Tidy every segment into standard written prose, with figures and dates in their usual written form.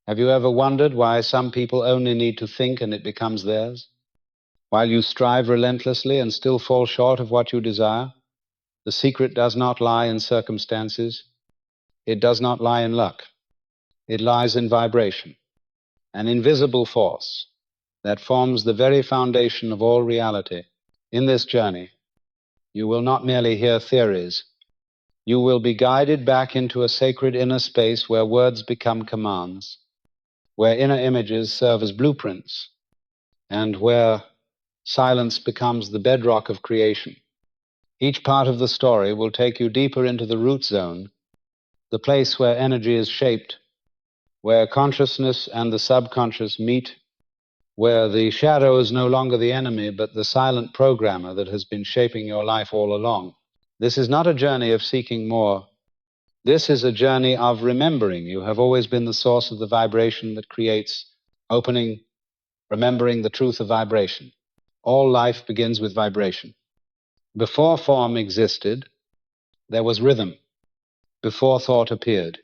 Have you ever wondered why some people only need to think and it becomes theirs? While you strive relentlessly and still fall short of what you desire, the secret does not lie in circumstances. It does not lie in luck. It lies in vibration, an invisible force that forms the very foundation of all reality. In this journey, you will not merely hear theories. You will be guided back into a sacred inner space where words become commands, where inner images serve as blueprints, and where silence becomes the bedrock of creation. Each part of the story will take you deeper into the root zone, the place where energy is shaped, where consciousness and the subconscious meet, where the shadow is no longer the enemy, but the silent programmer that has been shaping your life all along. This is not a journey of seeking more. This is a journey of remembering. You have always been the source of the vibration that creates opening, remembering the truth of vibration. All life begins with vibration. Before form existed, there was rhythm. Before thought appeared,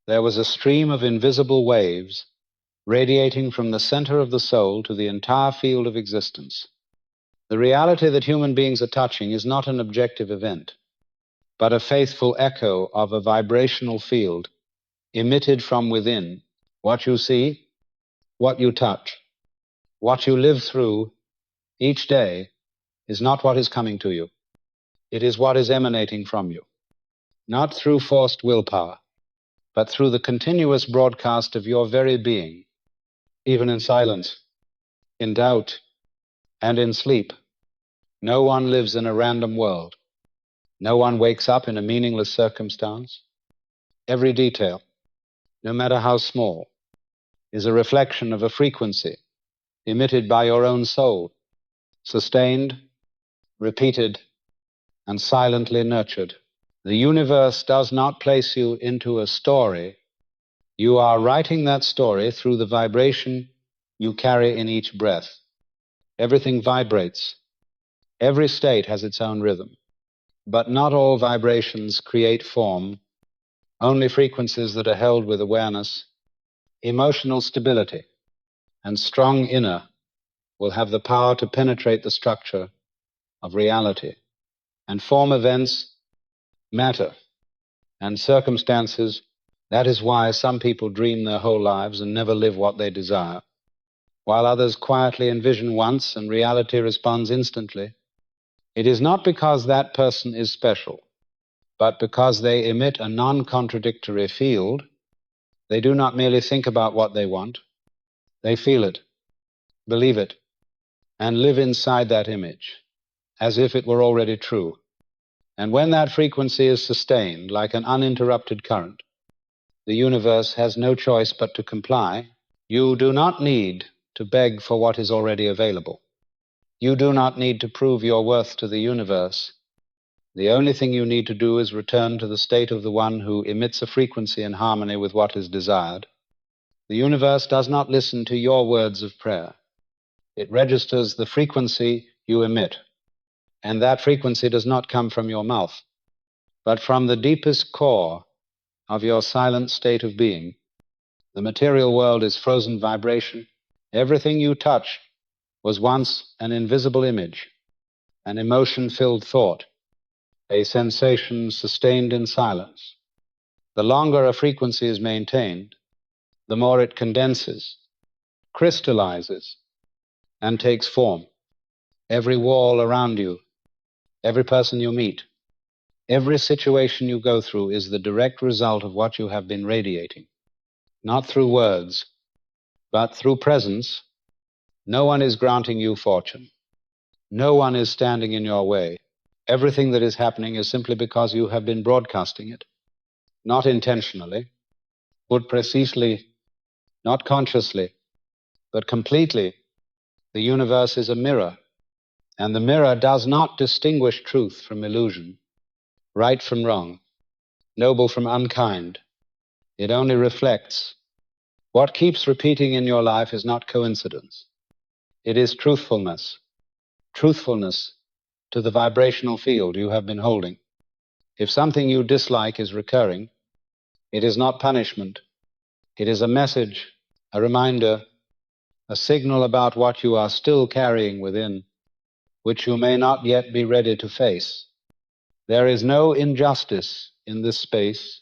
there was a stream of invisible waves radiating from the center of the soul to the entire field of existence. The reality that human beings are touching is not an objective event, but a faithful echo of a vibrational field emitted from within. What you see, what you touch, what you live through each day is not what is coming to you. It is what is emanating from you, not through forced willpower, but through the continuous broadcast of your very being, even in silence, in doubt, and in sleep. No one lives in a random world. No one wakes up in a meaningless circumstance. Every detail, no matter how small, is a reflection of a frequency emitted by your own soul, sustained, repeated, and silently nurtured. The universe does not place you into a story. You are writing that story through the vibration you carry in each breath. Everything vibrates. Every state has its own rhythm. But not all vibrations create form, only frequencies that are held with awareness. Emotional stability and strong inner will have the power to penetrate the structure of reality and form events, matter, and circumstances. That is why some people dream their whole lives and never live what they desire, while others quietly envision once and reality responds instantly. It is not because that person is special, but because they emit a non-contradictory field. They do not merely think about what they want, they feel it, believe it, and live inside that image, as if it were already true. And when that frequency is sustained like an uninterrupted current, the universe has no choice but to comply. You do not need to beg for what is already available. You do not need to prove your worth to the universe. The only thing you need to do is return to the state of the one who emits a frequency in harmony with what is desired. The universe does not listen to your words of prayer. It registers the frequency you emit, and that frequency does not come from your mouth, but from the deepest core of your silent state of being. The material world is frozen vibration. Everything you touch was once an invisible image, an emotion-filled thought, a sensation sustained in silence. The longer a frequency is maintained, the more it condenses, crystallizes, and takes form. Every wall around you, every person you meet, every situation you go through is the direct result of what you have been radiating, not through words, but through presence. No one is granting you fortune. No one is standing in your way. Everything that is happening is simply because you have been broadcasting it, not intentionally, but precisely, not consciously, but completely. The universe is a mirror, and the mirror does not distinguish truth from illusion, right from wrong, noble from unkind. It only reflects. What keeps repeating in your life is not coincidence. It is truthfulness. Truthfulness to the vibrational field you have been holding. If something you dislike is recurring, it is not punishment. It is a message, a reminder, a signal about what you are still carrying within, which you may not yet be ready to face. There is no injustice in this space,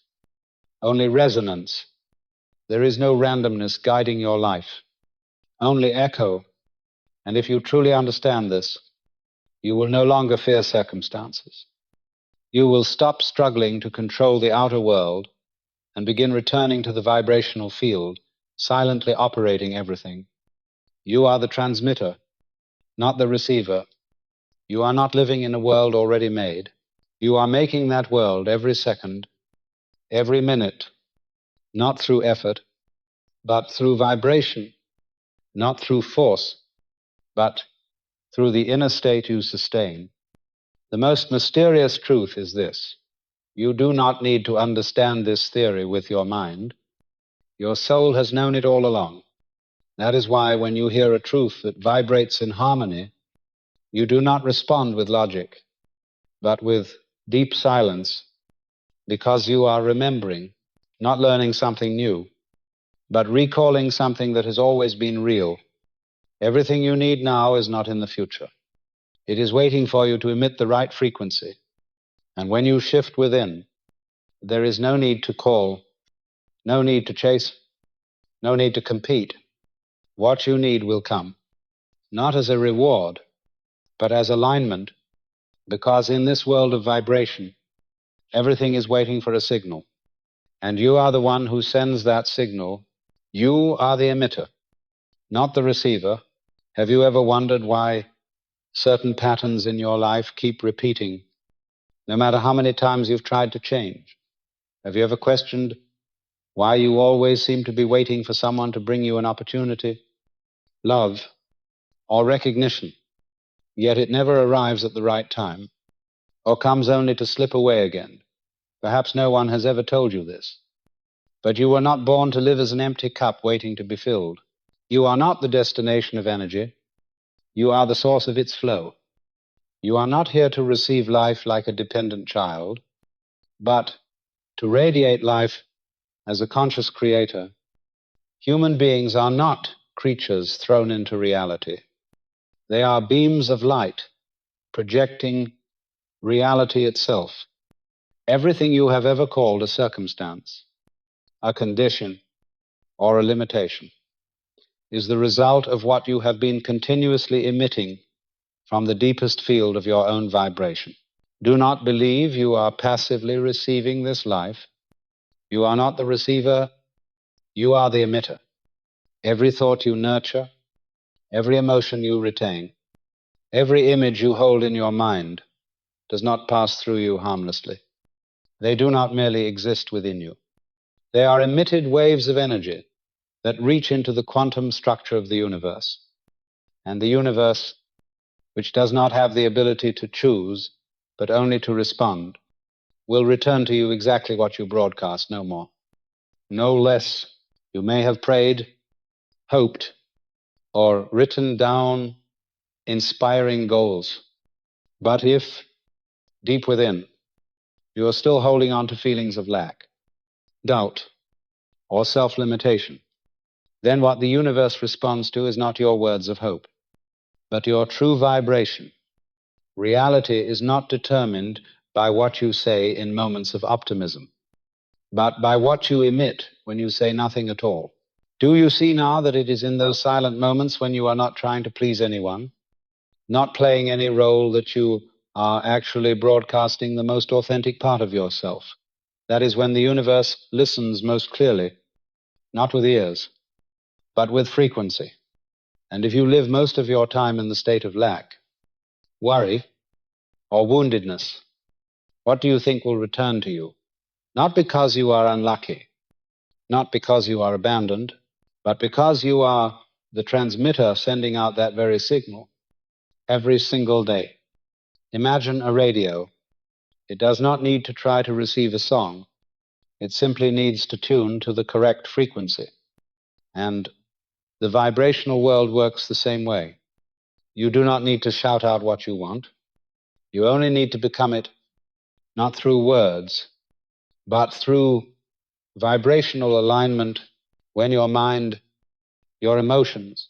only resonance. There is no randomness guiding your life, only echo. And if you truly understand this, you will no longer fear circumstances. You will stop struggling to control the outer world and begin returning to the vibrational field, silently operating everything. You are the transmitter, not the receiver. You are not living in a world already made. You are making that world every second, every minute, not through effort, but through vibration, not through force, but through the inner state you sustain. The most mysterious truth is this: you do not need to understand this theory with your mind. Your soul has known it all along. That is why when you hear a truth that vibrates in harmony, you do not respond with logic, but with deep silence, because you are remembering, not learning something new, but recalling something that has always been real. Everything you need now is not in the future. It is waiting for you to emit the right frequency. And when you shift within, there is no need to call, no need to chase, no need to compete. What you need will come, not as a reward, but as alignment, because in this world of vibration, everything is waiting for a signal. And you are the one who sends that signal. You are the emitter, not the receiver. Have you ever wondered why certain patterns in your life keep repeating, no matter how many times you've tried to change? Have you ever questioned why you always seem to be waiting for someone to bring you an opportunity, love, or recognition, yet it never arrives at the right time, or comes only to slip away again? Perhaps no one has ever told you this. But you were not born to live as an empty cup waiting to be filled. You are not the destination of energy. You are the source of its flow. You are not here to receive life like a dependent child, but to radiate life as a conscious creator. Human beings are not creatures thrown into reality. They are beams of light projecting reality itself. Everything you have ever called a circumstance, a condition, or a limitation is the result of what you have been continuously emitting from the deepest field of your own vibration. Do not believe you are passively receiving this life. You are not the receiver, you are the emitter. Every thought you nurture, every emotion you retain, every image you hold in your mind does not pass through you harmlessly. They do not merely exist within you. They are emitted waves of energy that reach into the quantum structure of the universe. And the universe, which does not have the ability to choose, but only to respond, will return to you exactly what you broadcast, no more, no less. You may have prayed, hoped, or written down inspiring goals, but if, deep within, you are still holding on to feelings of lack, doubt, or self-limitation, then what the universe responds to is not your words of hope, but your true vibration. Reality is not determined by what you say in moments of optimism, but by what you emit when you say nothing at all. Do you see now that it is in those silent moments when you are not trying to please anyone, not playing any role, that you are actually broadcasting the most authentic part of yourself? That is when the universe listens most clearly, not with ears, but with frequency. And if you live most of your time in the state of lack, worry, or woundedness, what do you think will return to you? Not because you are unlucky, not because you are abandoned, but because you are the transmitter sending out that very signal every single day. Imagine a radio. It does not need to try to receive a song. It simply needs to tune to the correct frequency. And the vibrational world works the same way. You do not need to shout out what you want. You only need to become it, not through words, but through vibrational alignment when your mind, your emotions,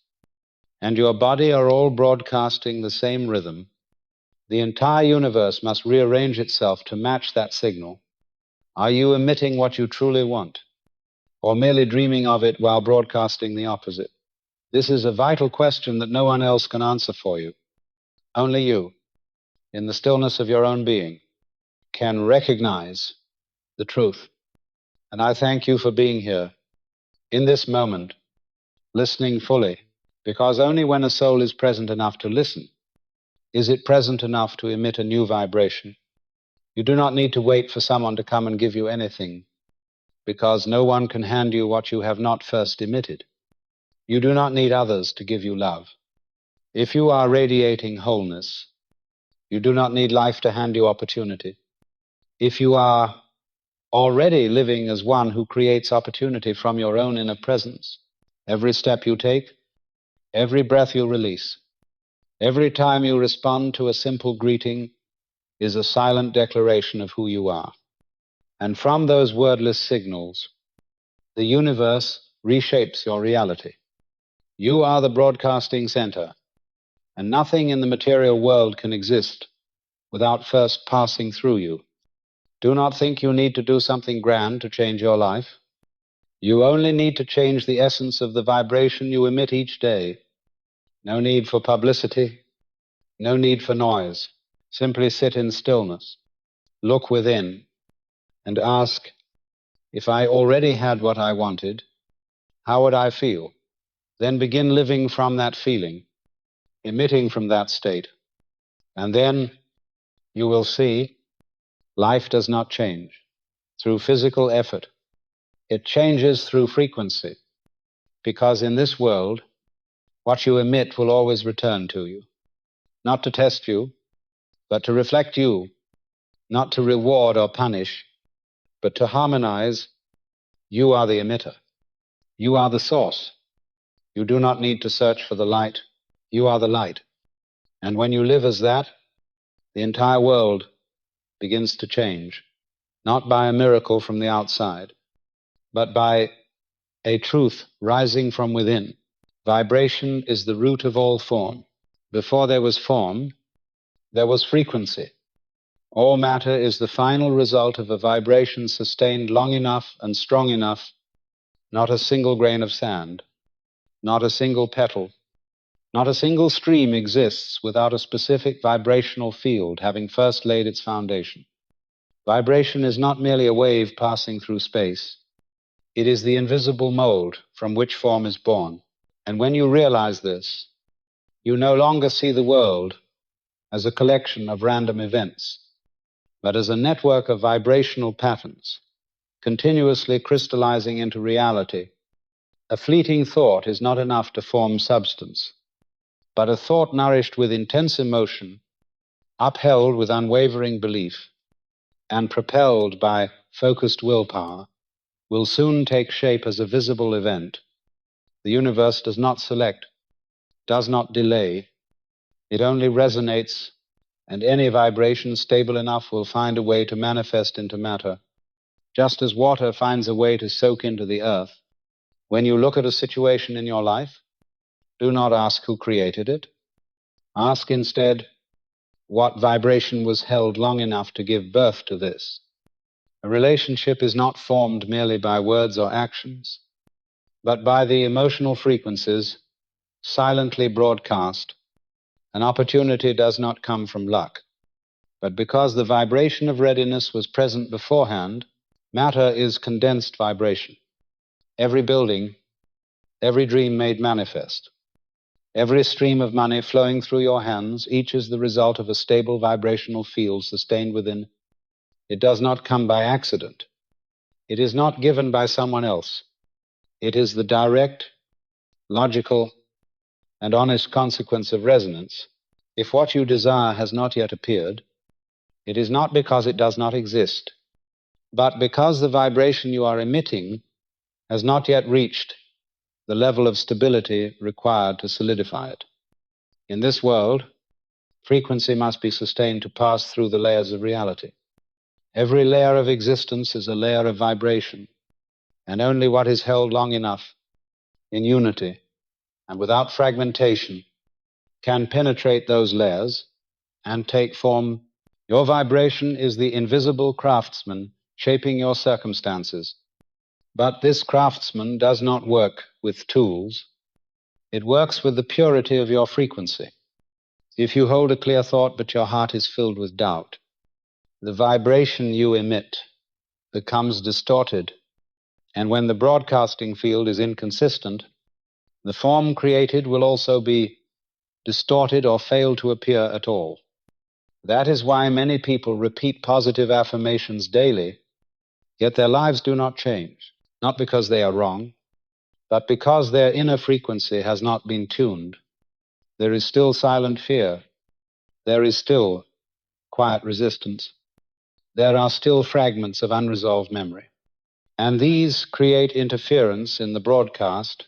and your body are all broadcasting the same rhythm, the entire universe must rearrange itself to match that signal. Are you emitting what you truly want, or merely dreaming of it while broadcasting the opposite? This is a vital question that no one else can answer for you. Only you, in the stillness of your own being, can recognize the truth. And I thank you for being here, in this moment, listening fully, because only when a soul is present enough to listen is it present enough to emit a new vibration. You do not need to wait for someone to come and give you anything, because no one can hand you what you have not first emitted. You do not need others to give you love. If you are radiating wholeness, you do not need life to hand you opportunity. If you are already living as one who creates opportunity from your own inner presence, every step you take, every breath you release, every time you respond to a simple greeting is a silent declaration of who you are. And from those wordless signals, the universe reshapes your reality. You are the broadcasting center, and nothing in the material world can exist without first passing through you. Do not think you need to do something grand to change your life. You only need to change the essence of the vibration you emit each day. No need for publicity, no need for noise. Simply sit in stillness, look within, and ask, if I already had what I wanted, how would I feel? Then begin living from that feeling, emitting from that state. And then you will see life does not change through physical effort. It changes through frequency, because in this world, what you emit will always return to you, not to test you, but to reflect you, not to reward or punish, but to harmonize. You are the emitter. You are the source. You do not need to search for the light. You are the light. And when you live as that, the entire world begins to change, not by a miracle from the outside, but by a truth rising from within. Vibration is the root of all form. Before there was form, there was frequency. All matter is the final result of a vibration sustained long enough and strong enough. Not a single grain of sand, not a single petal, not a single stream exists without a specific vibrational field having first laid its foundation. Vibration is not merely a wave passing through space. It is the invisible mold from which form is born. And when you realize this, you no longer see the world as a collection of random events, but as a network of vibrational patterns, continuously crystallizing into reality. A fleeting thought is not enough to form substance, but a thought nourished with intense emotion, upheld with unwavering belief, and propelled by focused willpower, will soon take shape as a visible event. The universe does not select, does not delay. It only resonates, and any vibration stable enough will find a way to manifest into matter, just as water finds a way to soak into the earth. When you look at a situation in your life, do not ask who created it. Ask instead, what vibration was held long enough to give birth to this? A relationship is not formed merely by words or actions, but by the emotional frequencies silently broadcast. An opportunity does not come from luck, but because the vibration of readiness was present beforehand. Matter is condensed vibration. Every building, every dream made manifest, every stream of money flowing through your hands, each is the result of a stable vibrational field sustained within. It does not come by accident. It is not given by someone else. It is the direct, logical, and honest consequence of resonance. If what you desire has not yet appeared, it is not because it does not exist, but because the vibration you are emitting has not yet reached the level of stability required to solidify it. In this world, frequency must be sustained to pass through the layers of reality. Every layer of existence is a layer of vibration, and only what is held long enough in unity and without fragmentation can penetrate those layers and take form. Your vibration is the invisible craftsman shaping your circumstances. But this craftsman does not work with tools. It works with the purity of your frequency. If you hold a clear thought but your heart is filled with doubt, the vibration you emit becomes distorted, and when the broadcasting field is inconsistent, the form created will also be distorted or fail to appear at all. That is why many people repeat positive affirmations daily, yet their lives do not change, not because they are wrong, but because their inner frequency has not been tuned. There is still silent fear. There is still quiet resistance. There are still fragments of unresolved memory. And these create interference in the broadcast.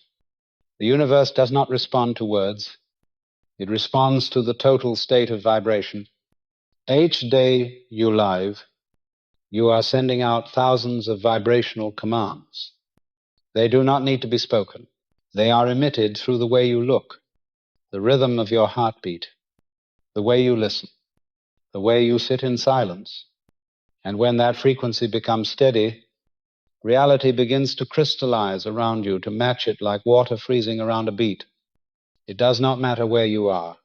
The universe does not respond to words. It responds to the total state of vibration. Each day you live, you are sending out thousands of vibrational commands. They do not need to be spoken. They are emitted through the way you look, the rhythm of your heartbeat, the way you listen, the way you sit in silence. And when that frequency becomes steady, reality begins to crystallize around you to match it like water freezing around a beet. It does not matter where you are.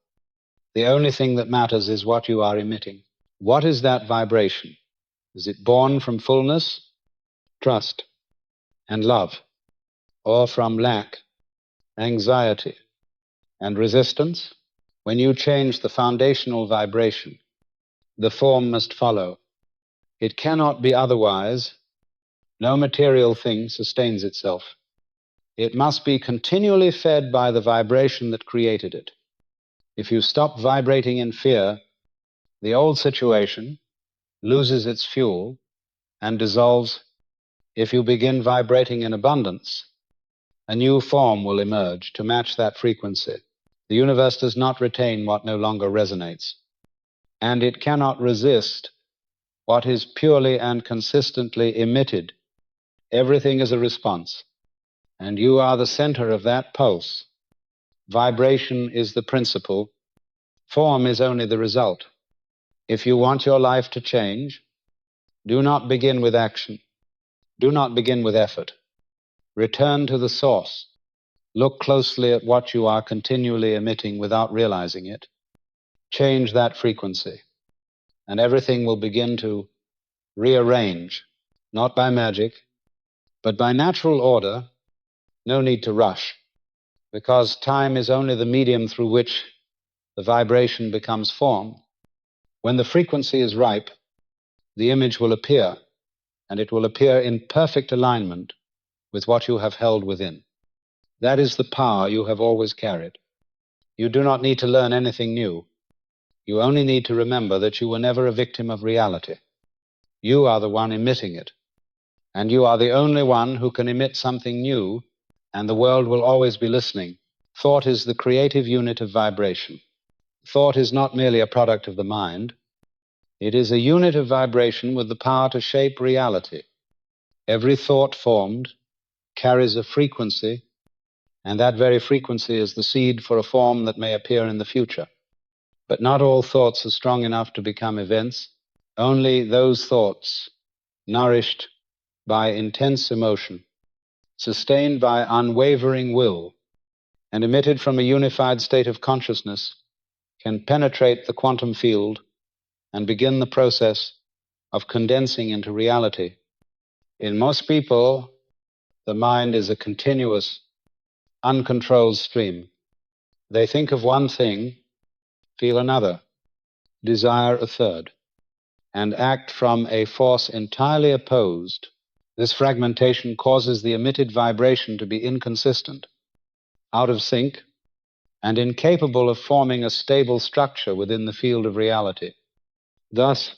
The only thing that matters is what you are emitting. What is that vibration? Is it born from fullness, trust, and love, or from lack, anxiety, and resistance? When you change the foundational vibration, the form must follow. It cannot be otherwise. No material thing sustains itself. It must be continually fed by the vibration that created it. If you stop vibrating in fear, the old situation loses its fuel and dissolves. If you begin vibrating in abundance, a new form will emerge to match that frequency. The universe does not retain what no longer resonates, and it cannot resist what is purely and consistently emitted. Everything is a response, and you are the center of that pulse. Vibration is the principle. Form is only the result. If you want your life to change, do not begin with action. Do not begin with effort. Return to the source. Look closely at what you are continually emitting without realizing it. Change that frequency, and everything will begin to rearrange, not by magic, but by natural order. No need to rush, because time is only the medium through which the vibration becomes form. When the frequency is ripe, the image will appear, and it will appear in perfect alignment with what you have held within. That is the power you have always carried. You do not need to learn anything new. You only need to remember that you were never a victim of reality. You are the one emitting it, and you are the only one who can emit something new, and the world will always be listening. Thought is the creative unit of vibration. Thought is not merely a product of the mind. It is a unit of vibration with the power to shape reality. Every thought formed carries a frequency, and that very frequency is the seed for a form that may appear in the future. But not all thoughts are strong enough to become events. Only those thoughts nourished by intense emotion, sustained by unwavering will, and emitted from a unified state of consciousness can penetrate the quantum field and begin the process of condensing into reality. In most people, the mind is a continuous, uncontrolled stream. They think of one thing, feel another, desire a third, and act from a force entirely opposed. This fragmentation causes the emitted vibration to be inconsistent, out of sync, and incapable of forming a stable structure within the field of reality. Thus,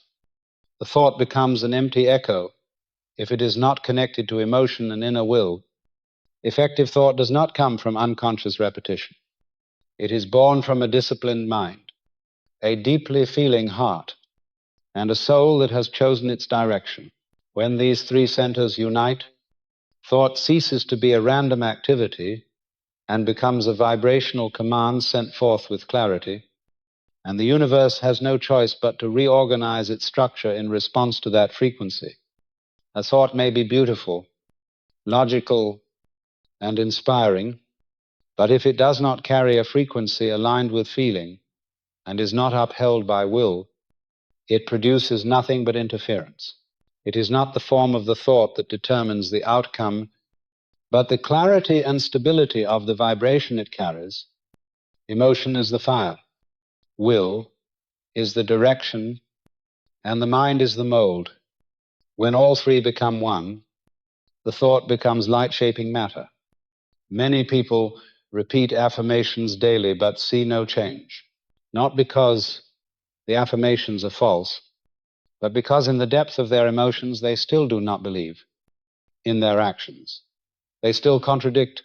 the thought becomes an empty echo if it is not connected to emotion and inner will. Effective thought does not come from unconscious repetition. It is born from a disciplined mind, a deeply feeling heart, and a soul that has chosen its direction. When these three centers unite, Thought ceases to be a random activity and becomes a vibrational command sent forth with clarity, and the universe has no choice but to reorganize its structure in response to that frequency. A thought may be beautiful, logical, and inspiring, but if it does not carry a frequency aligned with feeling and is not upheld by will, it produces nothing but interference. It is not the form of the thought that determines the outcome, but the clarity and stability of the vibration it carries. Emotion is the fire, will is the direction, and the mind is the mold. When all three become one, the thought becomes light-shaping matter. Many people repeat affirmations daily but see no change, not because the affirmations are false, but because in the depth of their emotions they still do not believe in their actions. They still contradict,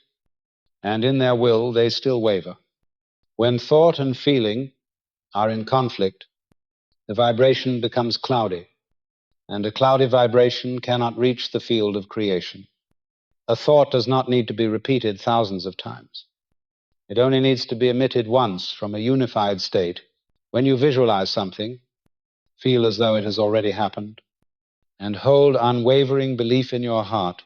and in their will they still waver. When thought and feeling are in conflict, the vibration becomes cloudy, and a cloudy vibration cannot reach the field of creation. A thought does not need to be repeated thousands of times. It only needs to be emitted once from a unified state. When you visualize something, feel as though it has already happened, and hold unwavering belief in your heart,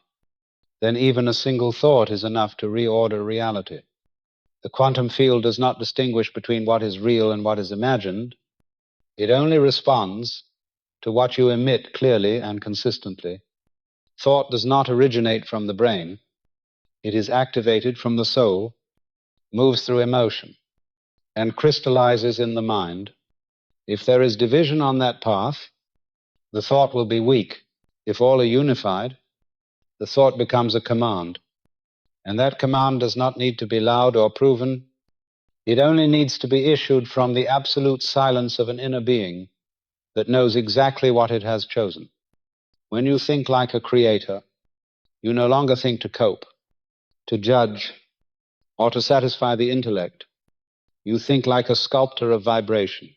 then even a single thought is enough to reorder reality. The quantum field does not distinguish between what is real and what is imagined. It only responds to what you emit clearly and consistently. Thought does not originate from the brain. It is activated from the soul, moves through emotion, and crystallizes in the mind. If there is division on that path, the thought will be weak. If all are unified, the thought becomes a command. And that command does not need to be loud or proven. It only needs to be issued from the absolute silence of an inner being that knows exactly what it has chosen. When you think like a creator, you no longer think to cope, to judge, or to satisfy the intellect. You think like a sculptor of vibration,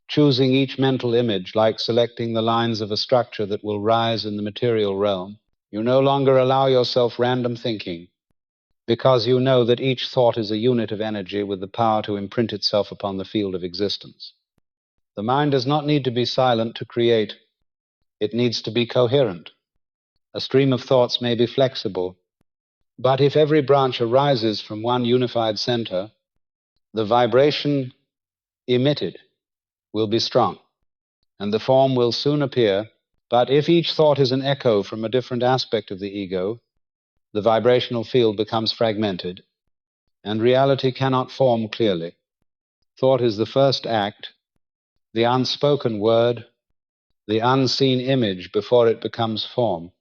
choosing each mental image like selecting the lines of a structure that will rise in the material realm. You no longer allow yourself random thinking, because you know that each thought is a unit of energy with the power to imprint itself upon the field of existence. The mind does not need to be silent to create. It needs to be coherent. A stream of thoughts may be flexible, but if every branch arises from one unified center, the vibration emitted will be strong, and the form will soon appear. But if each thought is an echo from a different aspect of the ego, the vibrational field becomes fragmented, and reality cannot form clearly. Thought is the first act, the unspoken word, the unseen image before it becomes form.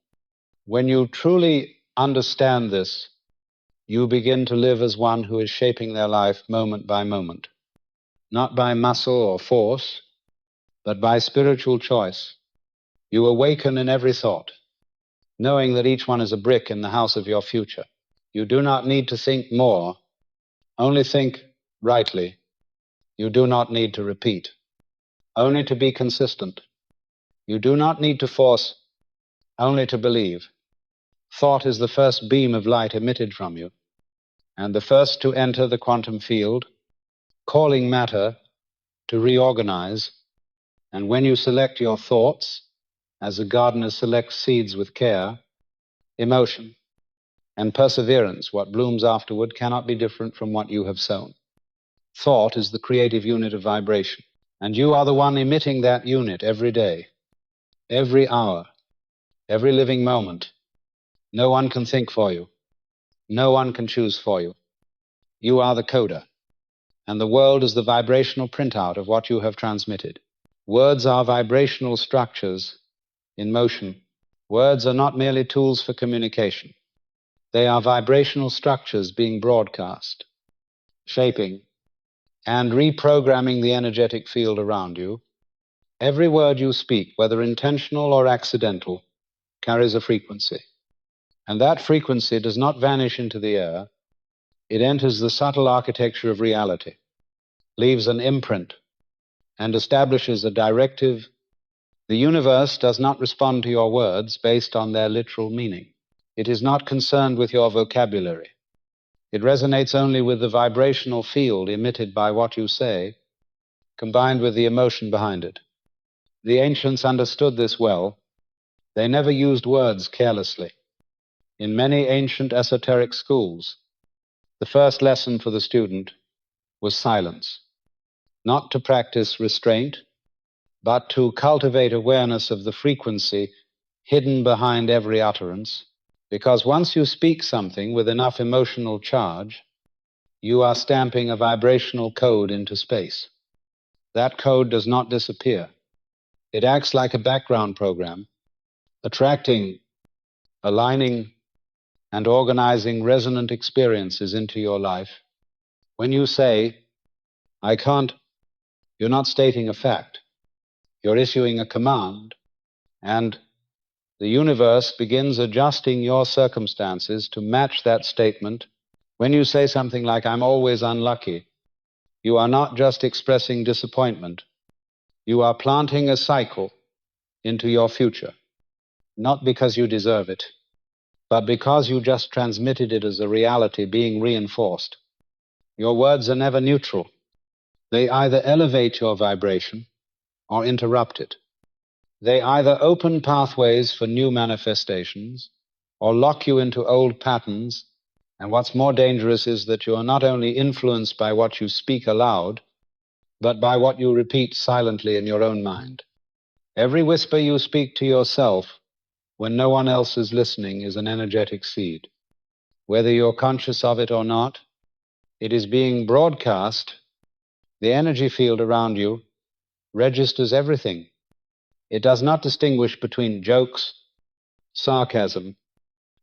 When you truly understand this, you begin to live as one who is shaping their life moment by moment, not by muscle or force, but by spiritual choice. You awaken in every thought, knowing that each one is a brick in the house of your future. You do not need to think more, only think rightly. You do not need to repeat, only to be consistent. You do not need to force, only to believe. Thought is the first beam of light emitted from you, and the first to enter the quantum field, calling matter to reorganize. And when you select your thoughts, as a gardener selects seeds with care, emotion and perseverance, what blooms afterward, cannot be different from what you have sown. Thought is the creative unit of vibration, and you are the one emitting that unit every day, every hour, every living moment. No one can think for you. No one can choose for you. You are the coder, and the world is the vibrational printout of what you have transmitted. Words are vibrational structures in motion. Words are not merely tools for communication. They are vibrational structures being broadcast, shaping and reprogramming the energetic field around you. Every word you speak, whether intentional or accidental, carries a frequency. And that frequency does not vanish into the air. It enters the subtle architecture of reality, leaves an imprint, and establishes a directive. The universe does not respond to your words based on their literal meaning. It is not concerned with your vocabulary. It resonates only with the vibrational field emitted by what you say, combined with the emotion behind it. The ancients understood this well. They never used words carelessly. In many ancient esoteric schools, the first lesson for the student was silence, not to practice restraint, but to cultivate awareness of the frequency hidden behind every utterance, because once you speak something with enough emotional charge, you are stamping a vibrational code into space. That code does not disappear. It acts like a background program, attracting, aligning, and organizing resonant experiences into your life. When you say, I can't, you're not stating a fact. You're issuing a command, and the universe begins adjusting your circumstances to match that statement. When you say something like, I'm always unlucky, you are not just expressing disappointment. You are planting a cycle into your future, not because you deserve it, but because you just transmitted it as a reality being reinforced. Your words are never neutral. They either elevate your vibration or interrupt it. They either open pathways for new manifestations or lock you into old patterns, and what's more dangerous is that you are not only influenced by what you speak aloud, but by what you repeat silently in your own mind. Every whisper you speak to yourself when no one else is listening is an energetic seed. Whether you're conscious of it or not, it is being broadcast. The energy field around you registers everything. It does not distinguish between jokes, sarcasm,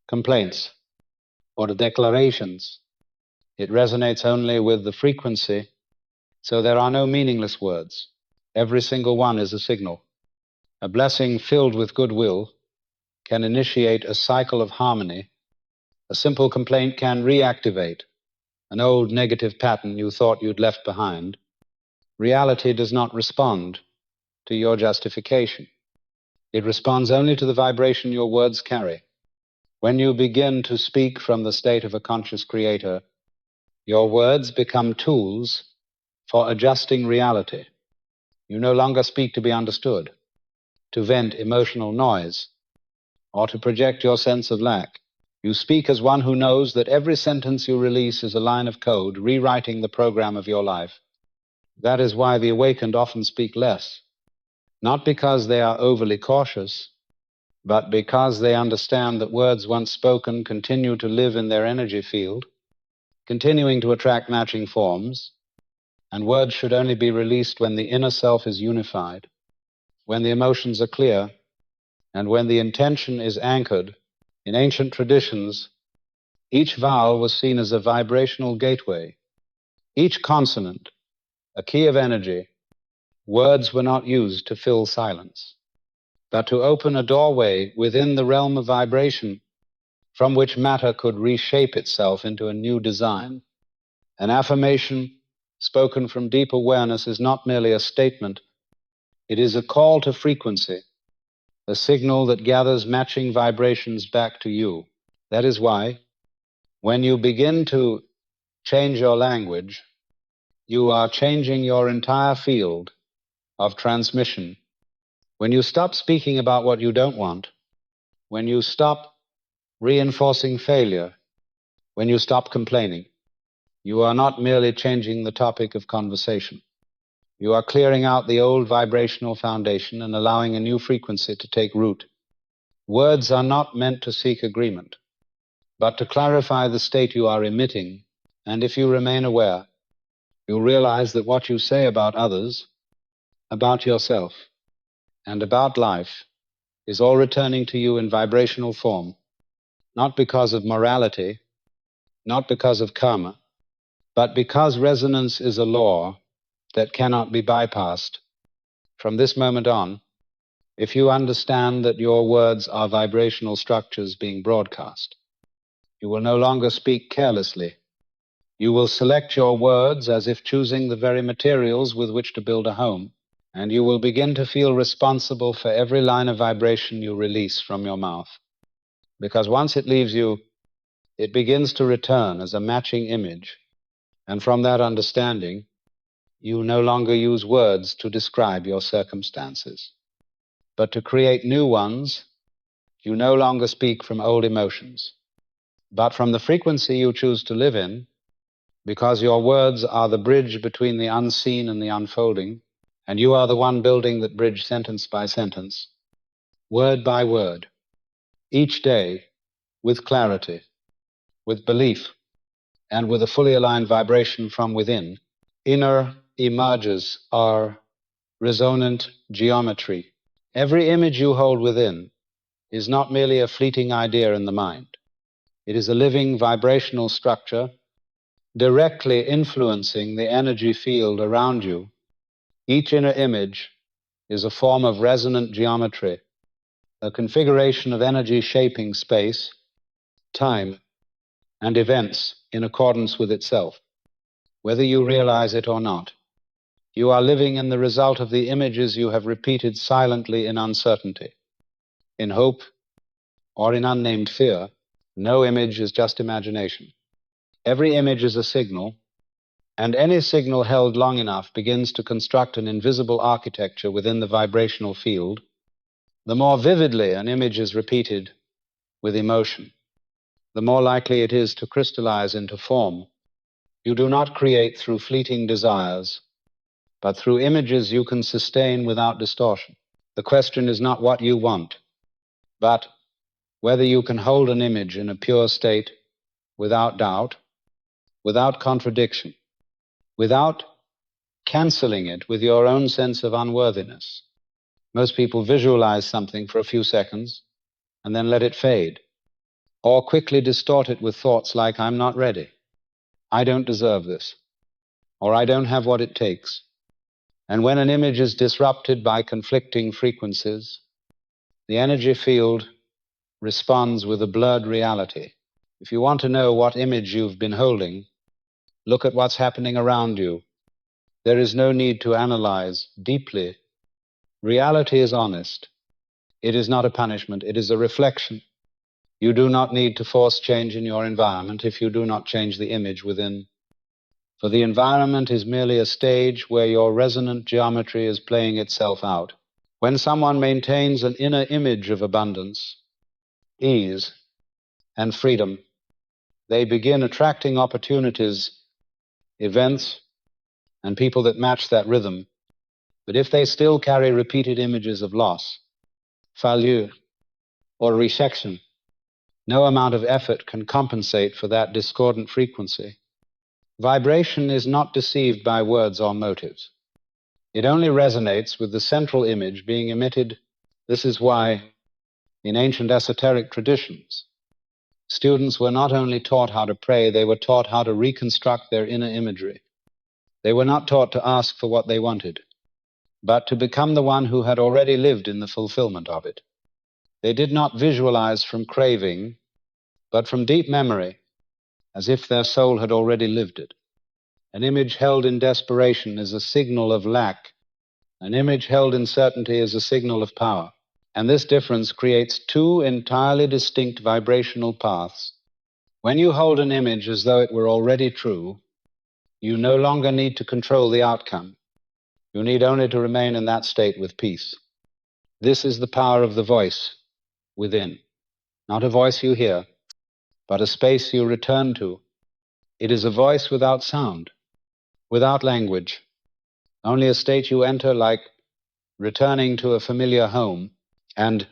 complaints, or declarations. It resonates only with the frequency, so there are no meaningless words. Every single one is a signal. A blessing filled with goodwill can initiate a cycle of harmony. A simple complaint can reactivate an old negative pattern you thought you'd left behind. Reality does not respond to your justification. It responds only to the vibration your words carry. When you begin to speak from the state of a conscious creator, your words become tools for adjusting reality. You no longer speak to be understood, to vent emotional noise, or to project your sense of lack. You speak as one who knows that every sentence you release is a line of code rewriting the program of your life. That is why the awakened often speak less, not because they are overly cautious, but because they understand that words once spoken continue to live in their energy field, continuing to attract matching forms, and words should only be released when the inner self is unified, when the emotions are clear, and when the intention is anchored. In ancient traditions, each vowel was seen as a vibrational gateway, each consonant a key of energy. Words were not used to fill silence, but to open a doorway within the realm of vibration from which matter could reshape itself into a new design. An affirmation spoken from deep awareness is not merely a statement, it is a call to frequency, a signal that gathers matching vibrations back to you. That is why, when you begin to change your language, you are changing your entire field of transmission. When you stop speaking about what you don't want, when you stop reinforcing failure, when you stop complaining, you are not merely changing the topic of conversation. You are clearing out the old vibrational foundation and allowing a new frequency to take root. Words are not meant to seek agreement, but to clarify the state you are emitting, and if you remain aware, you'll realize that what you say about others, about yourself, and about life is all returning to you in vibrational form, not because of morality, not because of karma, but because resonance is a law that cannot be bypassed. From this moment on, if you understand that your words are vibrational structures being broadcast, you will no longer speak carelessly. You will select your words as if choosing the very materials with which to build a home, and you will begin to feel responsible for every line of vibration you release from your mouth. because once it leaves you, it begins to return as a matching image, and from that understanding, you no longer use words to describe your circumstances, but to create new ones. You no longer speak from old emotions, but from the frequency you choose to live in, because your words are the bridge between the unseen and the unfolding, and you are the one building that bridge sentence by sentence, word by word, each day, with clarity, with belief, and with a fully aligned vibration from within. Inner images are resonant geometry. Every image you hold within is not merely a fleeting idea in the mind. It is a living vibrational structure directly influencing the energy field around you. Each inner image is a form of resonant geometry, a configuration of energy shaping space, time, and events in accordance with itself. Whether you realize it or not, you are living in the result of the images you have repeated silently in uncertainty, in hope, or in unnamed fear. No image is just imagination. Every image is a signal, and any signal held long enough begins to construct an invisible architecture within the vibrational field. The more vividly an image is repeated with emotion, the more likely it is to crystallize into form. You do not create through fleeting desires, but through images you can sustain without distortion. The question is not what you want, but whether you can hold an image in a pure state without doubt, without contradiction, without canceling it with your own sense of unworthiness. Most people visualize something for a few seconds and then let it fade, or quickly distort it with thoughts like, I'm not ready, I don't deserve this, or I don't have what it takes. And when an image is disrupted by conflicting frequencies, the energy field responds with a blurred reality. If you want to know what image you've been holding, look at what's happening around you. There is no need to analyze deeply. Reality is honest. It is not a punishment, it is a reflection. You do not need to force change in your environment if you do not change the image within. For the environment is merely a stage where your resonant geometry is playing itself out. When someone maintains an inner image of abundance, ease, and freedom, they begin attracting opportunities, events, and people that match that rhythm. But if they still carry repeated images of loss, failure, or rejection, no amount of effort can compensate for that discordant frequency. Vibration is not deceived by words or motives. It only resonates with the central image being emitted. This is why, in ancient esoteric traditions, students were not only taught how to pray, they were taught how to reconstruct their inner imagery. They were not taught to ask for what they wanted, but to become the one who had already lived in the fulfillment of it. They did not visualize from craving, but from deep memory, as if their soul had already lived it. An image held in desperation is a signal of lack. An image held in certainty is a signal of power. And this difference creates two entirely distinct vibrational paths. When you hold an image as though it were already true, you no longer need to control the outcome. You need only to remain in that state with peace. This is the power of the voice within. Not a voice you hear, but a space you return to. It is a voice without sound, without language, only a state you enter like returning to a familiar home. And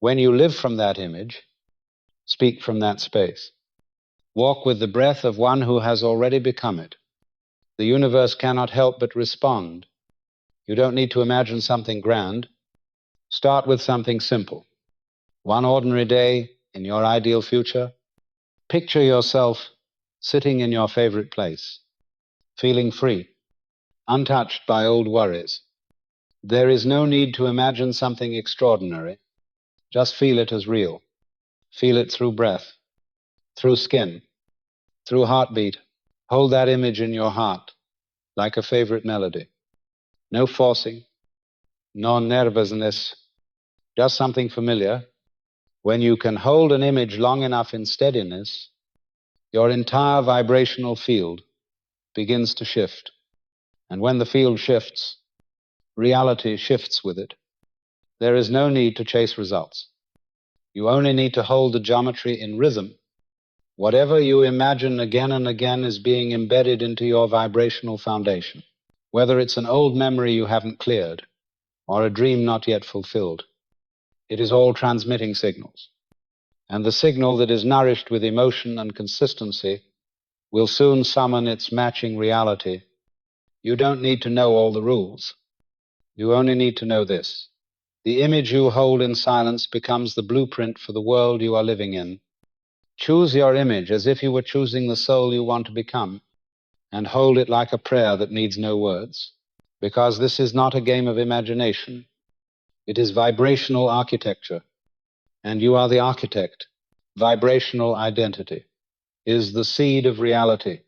when you live from that image, speak from that space. Walk with the breath of one who has already become it. The universe cannot help but respond. You don't need to imagine something grand. Start with something simple. One ordinary day in your ideal future. Picture yourself sitting in your favorite place, feeling free, untouched by old worries. There is no need to imagine something extraordinary. Just feel it as real. Feel it through breath, through skin, through heartbeat. Hold that image in your heart like a favorite melody. No forcing, no nervousness, just something familiar, When you can hold an image long enough in steadiness, your entire vibrational field begins to shift. And when the field shifts, reality shifts with it. There is no need to chase results. You only need to hold the geometry in rhythm. Whatever you imagine again and again is being embedded into your vibrational foundation, whether it's an old memory you haven't cleared or a dream not yet fulfilled. It is all transmitting signals. And the signal that is nourished with emotion and consistency will soon summon its matching reality. You don't need to know all the rules. You only need to know this. The image you hold in silence becomes the blueprint for the world you are living in. Choose your image as if you were choosing the soul you want to become, and hold it like a prayer that needs no words. Because this is not a game of imagination. It is vibrational architecture, and you are the architect. Vibrational identity is the seed of reality.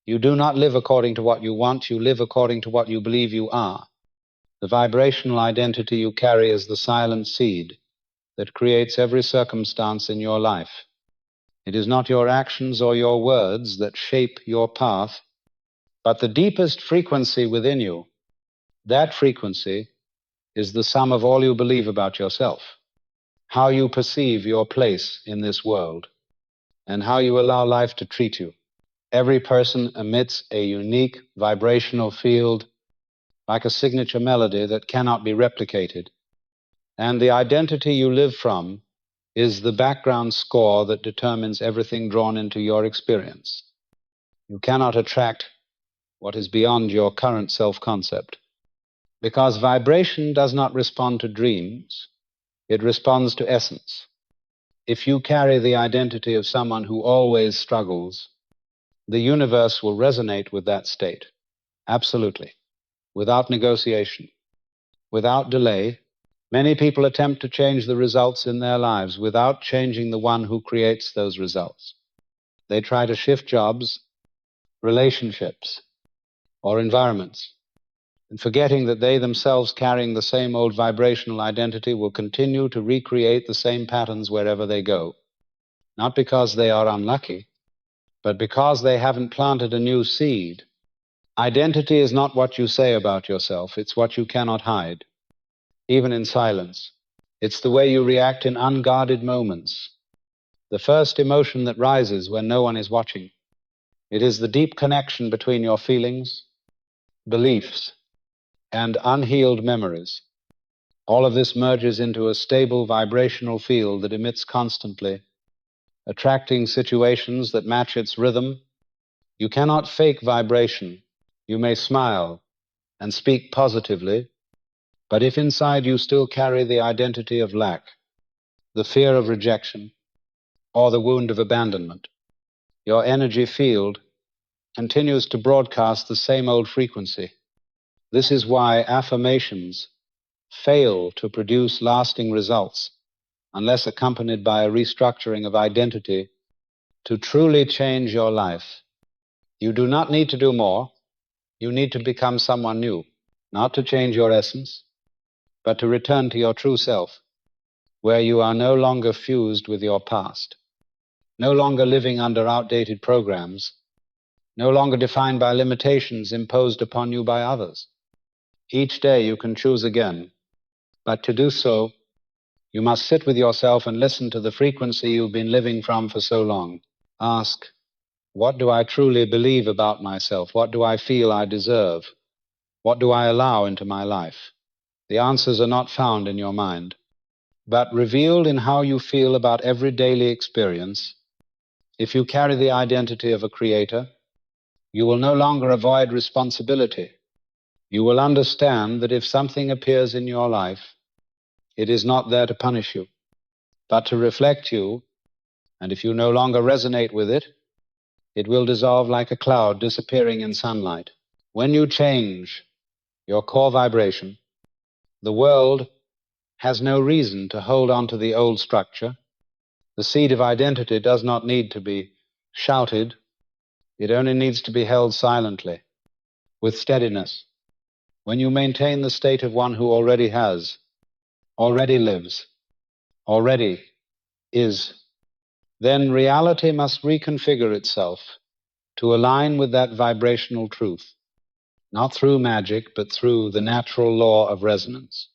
You do not live according to what you want, you live according to what you believe you are. The vibrational identity you carry is the silent seed that creates every circumstance in your life. It is not your actions or your words that shape your path, but the deepest frequency within you. That frequency is the sum of all you believe about yourself, how you perceive your place in this world, and how you allow life to treat you. Every person emits a unique vibrational field like a signature melody that cannot be replicated. And the identity you live from is the background score that determines everything drawn into your experience. You cannot attract what is beyond your current self-concept, because vibration does not respond to dreams, it responds to essence. If you carry the identity of someone who always struggles, the universe will resonate with that state, absolutely, without negotiation, without delay. Many people attempt to change the results in their lives without changing the one who creates those results. They try to shift jobs, relationships, or environments, and forgetting that they themselves, carrying the same old vibrational identity, will continue to recreate the same patterns wherever they go. Not because they are unlucky, but because they haven't planted a new seed. Identity is not what you say about yourself, it's what you cannot hide, even in silence. It's the way you react in unguarded moments, the first emotion that rises when no one is watching. It is the deep connection between your feelings, beliefs, and unhealed memories. All of this merges into a stable vibrational field that emits constantly, attracting situations that match its rhythm. You cannot fake vibration. You may smile and speak positively, but if inside you still carry the identity of lack, the fear of rejection, or the wound of abandonment, your energy field continues to broadcast the same old frequency. This is why affirmations fail to produce lasting results unless accompanied by a restructuring of identity. To truly change your life, you do not need to do more. You need to become someone new, not to change your essence, but to return to your true self, where you are no longer fused with your past, no longer living under outdated programs, no longer defined by limitations imposed upon you by others. Each day you can choose again, but to do so, you must sit with yourself and listen to the frequency you've been living from for so long. Ask, what do I truly believe about myself? What do I feel I deserve? What do I allow into my life? The answers are not found in your mind, but revealed in how you feel about every daily experience. If you carry the identity of a creator, you will no longer avoid responsibility. You will understand that if something appears in your life, it is not there to punish you, but to reflect you, and if you no longer resonate with it, it will dissolve like a cloud disappearing in sunlight. When you change your core vibration, the world has no reason to hold on to the old structure. The seed of identity does not need to be shouted. It only needs to be held silently, with steadiness. When you maintain the state of one who already has, already lives, already is, then reality must reconfigure itself to align with that vibrational truth, not through magic, but through the natural law of resonance.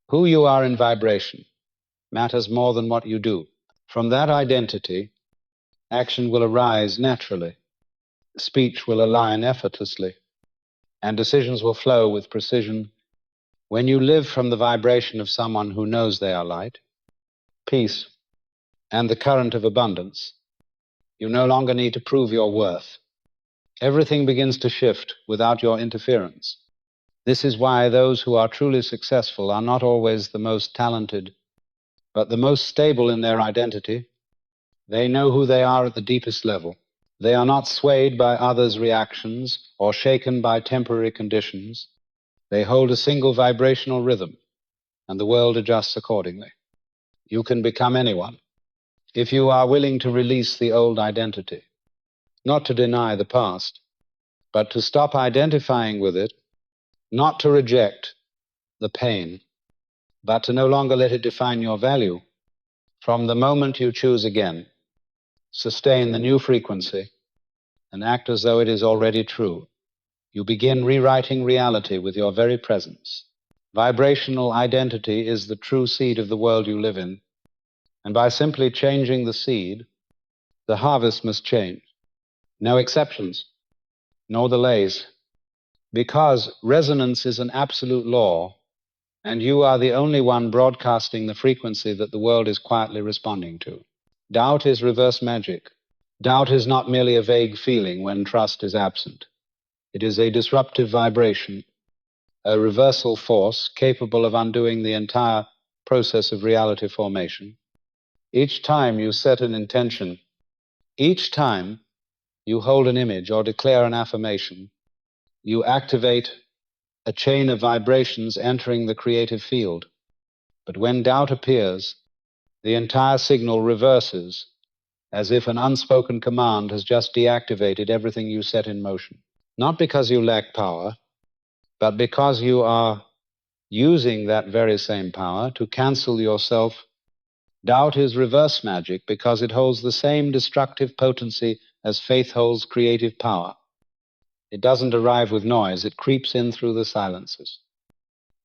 Who you are in vibration matters more than what you do. From that identity, action will arise naturally, speech will align effortlessly, and decisions will flow with precision. When you live from the vibration of someone who knows they are light, peace, and the current of abundance, you no longer need to prove your worth. Everything begins to shift without your interference. This is why those who are truly successful are not always the most talented, but the most stable in their identity. They know who they are at the deepest level. They are not swayed by others' reactions or shaken by temporary conditions. They hold a single vibrational rhythm, and the world adjusts accordingly. You can become anyone if you are willing to release the old identity, not to deny the past, but to stop identifying with it, not to reject the pain, but to no longer let it define your value. From the moment you choose again, sustain the new frequency, and act as though it is already true, you begin rewriting reality with your very presence. Vibrational identity is the true seed of the world you live in, and by simply changing the seed, the harvest must change. No exceptions, no delays, because resonance is an absolute law, and you are the only one broadcasting the frequency that the world is quietly responding to. Doubt is reverse magic. Doubt is not merely a vague feeling when trust is absent. It is a disruptive vibration, a reversal force capable of undoing the entire process of reality formation. Each time you set an intention, each time you hold an image or declare an affirmation, you activate a chain of vibrations entering the creative field. But when doubt appears, the entire signal reverses, as if an unspoken command has just deactivated everything you set in motion. Not because you lack power, but because you are using that very same power to cancel yourself. Doubt is reverse magic because it holds the same destructive potency as faith holds creative power. It doesn't arrive with noise, it creeps in through the silences.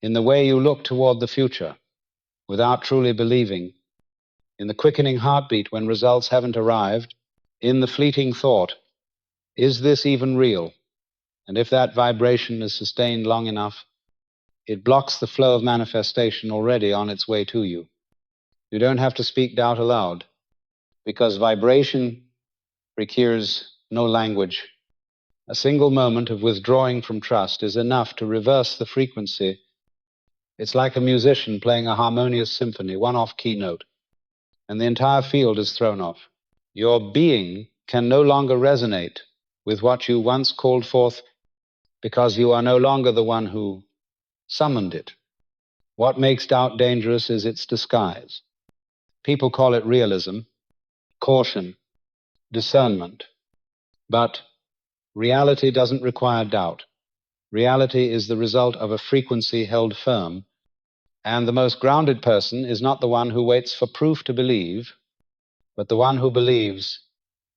In the way you look toward the future, without truly believing, in the quickening heartbeat when results haven't arrived, in the fleeting thought, is this even real? And if that vibration is sustained long enough, it blocks the flow of manifestation already on its way to you. You don't have to speak doubt aloud, because vibration requires no language. A single moment of withdrawing from trust is enough to reverse the frequency. It's like a musician playing a harmonious symphony, one off-key note, and the entire field is thrown off. Your being can no longer resonate with what you once called forth because you are no longer the one who summoned it. What makes doubt dangerous is its disguise. People call it realism, caution, discernment. But reality doesn't require doubt. Reality is the result of a frequency held firm, and the most grounded person is not the one who waits for proof to believe, but the one who believes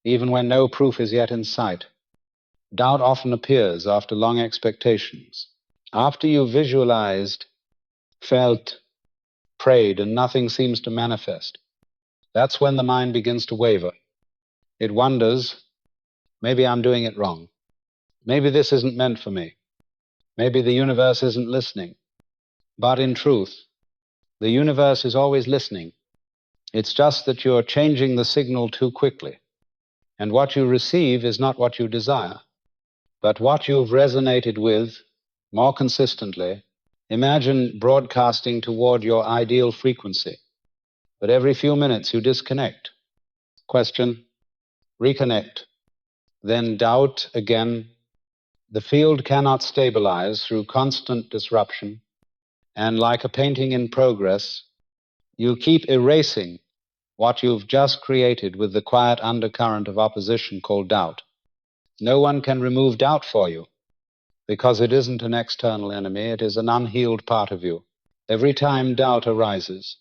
even when no proof is yet in sight. Doubt often appears after long expectations. After you've visualized, felt, prayed, and nothing seems to manifest, that's when the mind begins to waver. It wonders, maybe I'm doing it wrong. Maybe this isn't meant for me. Maybe the universe isn't listening. But in truth, the universe is always listening. It's just that you're changing the signal too quickly. And what you receive is not what you desire, but what you've resonated with more consistently. Imagine broadcasting toward your ideal frequency, but every few minutes you disconnect. Question, reconnect, then doubt again. The field cannot stabilize through constant disruption, and like a painting in progress, you keep erasing what you've just created with the quiet undercurrent of opposition called doubt. No one can remove doubt for you, because it isn't an external enemy, it is an unhealed part of you. Every time doubt arises,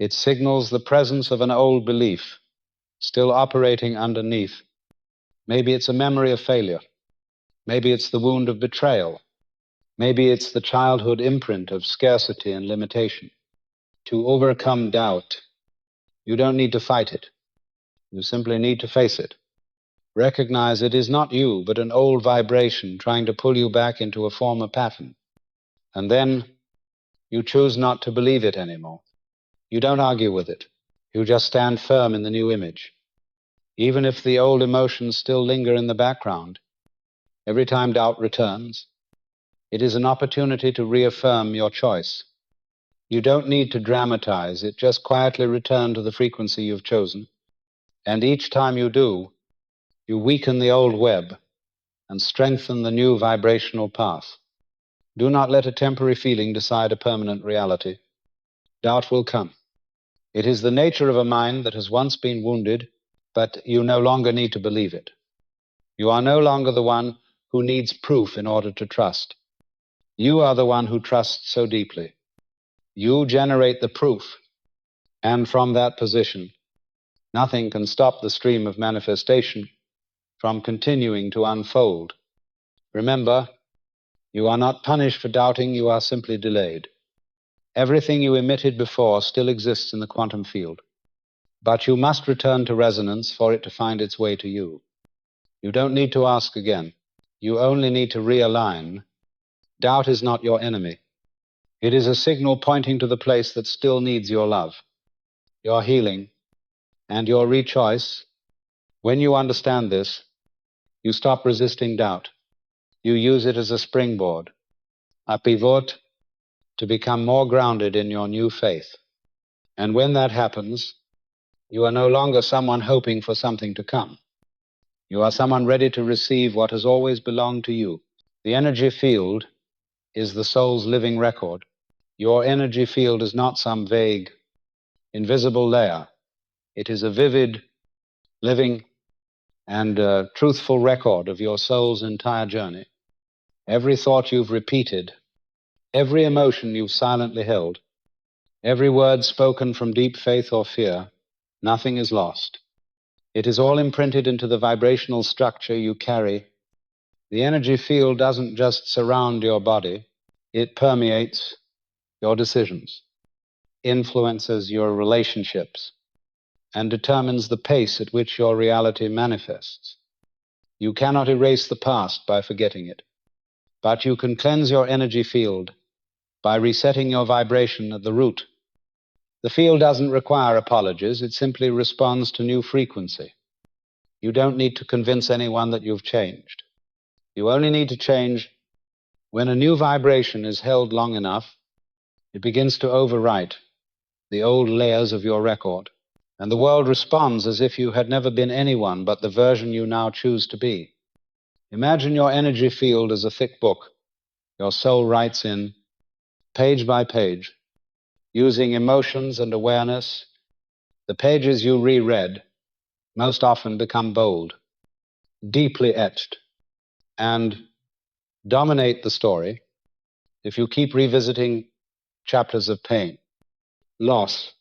It signals the presence of an old belief still operating underneath. Maybe it's a memory of failure. Maybe it's the wound of betrayal. Maybe it's the childhood imprint of scarcity and limitation. To overcome doubt, you don't need to fight it. You simply need to face it. Recognize it is not you, but an old vibration trying to pull you back into a former pattern. And then you choose not to believe it anymore. You don't argue with it. You just stand firm in the new image. Even if the old emotions still linger in the background, every time doubt returns, it is an opportunity to reaffirm your choice. You don't need to dramatize it, just quietly return to the frequency you've chosen. And each time you do, you weaken the old web and strengthen the new vibrational path. Do not let a temporary feeling decide a permanent reality. Doubt will come. It is the nature of a mind that has once been wounded, but you no longer need to believe it. You are no longer the one who needs proof in order to trust. You are the one who trusts so deeply. You generate the proof, and from that position, nothing can stop the stream of manifestation from continuing to unfold. Remember, you are not punished for doubting, you are simply delayed. Everything you emitted before still exists in the quantum field, but you must return to resonance for it to find its way to you. You don't need to ask again. You only need to realign. Doubt is not your enemy. It is a signal pointing to the place that still needs your love, your healing, and your rechoice. When you understand this, you stop resisting doubt. You use it as a springboard, a pivot to become more grounded in your new faith. And when that happens, you are no longer someone hoping for something to come. You are someone ready to receive what has always belonged to you. The energy field is the soul's living record. Your energy field is not some vague, invisible layer. It is a vivid, living, and truthful record of your soul's entire journey. Every thought you've repeated, every emotion you've silently held, every word spoken from deep faith or fear, nothing is lost. It is all imprinted into the vibrational structure you carry. The energy field doesn't just surround your body, it permeates your decisions, influences your relationships, and determines the pace at which your reality manifests. You cannot erase the past by forgetting it, but you can cleanse your energy field by resetting your vibration at the root. The field doesn't require apologies, it simply responds to new frequency. You don't need to convince anyone that you've changed. You only need to change when a new vibration is held long enough. It begins to overwrite the old layers of your record, and the world responds as if you had never been anyone but the version you now choose to be. Imagine your energy field as a thick book. Your soul writes in, page by page, using emotions and awareness. The pages you reread most often become bold, deeply etched, and dominate the story if you keep revisiting chapters of pain, loss,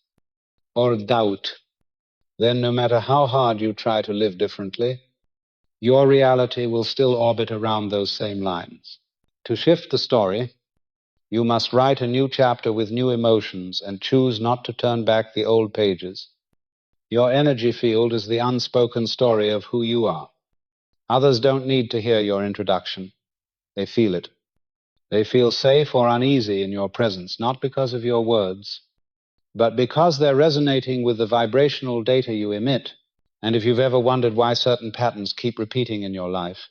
or doubt. Then no matter how hard you try to live differently, your reality will still orbit around those same lines. To shift the story, you must write a new chapter with new emotions and choose not to turn back the old pages. Your energy field is the unspoken story of who you are. Others don't need to hear your introduction. They feel it. They feel safe or uneasy in your presence, not because of your words, but because they're resonating with the vibrational data you emit. And if you've ever wondered why certain patterns keep repeating in your life,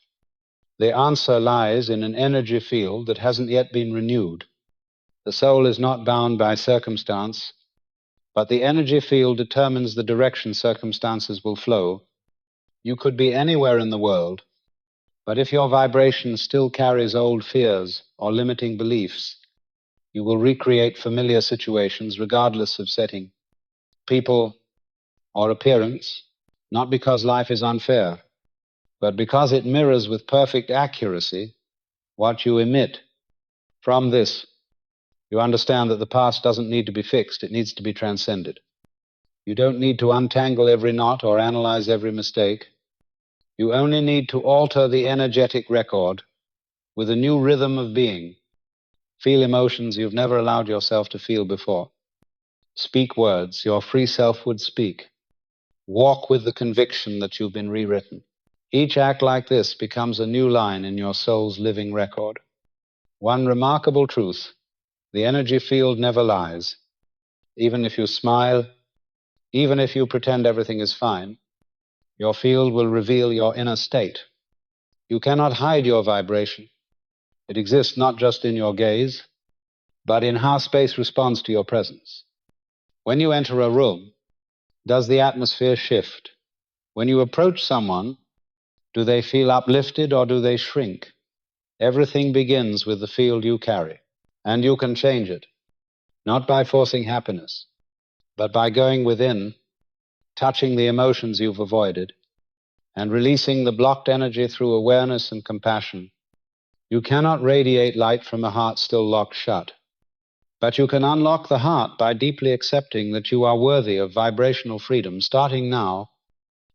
the answer lies in an energy field that hasn't yet been renewed. The soul is not bound by circumstance, but the energy field determines the direction circumstances will flow. You could be anywhere in the world, but if your vibration still carries old fears or limiting beliefs, you will recreate familiar situations regardless of setting, people, or appearance, not because life is unfair, but because it mirrors with perfect accuracy what you emit. From this, You understand that the past doesn't need to be fixed, it needs to be transcended. You don't need to untangle every knot or analyze every mistake. You only need to alter the energetic record with a new rhythm of being. Feel emotions you've never allowed yourself to feel before. Speak words your free self would speak. Walk with the conviction that you've been rewritten. Each act like this becomes a new line in your soul's living record. One remarkable truth: the energy field never lies. Even if you smile, even if you pretend everything is fine, your field will reveal your inner state. You cannot hide your vibration. It exists not just in your gaze, but in how space responds to your presence. When you enter a room, does the atmosphere shift? When you approach someone, do they feel uplifted or do they shrink? Everything begins with the field you carry, and you can change it, not by forcing happiness, but by going within, touching the emotions you've avoided, and releasing the blocked energy through awareness and compassion. You cannot radiate light from a heart still locked shut, but you can unlock the heart by deeply accepting that you are worthy of vibrational freedom, starting now,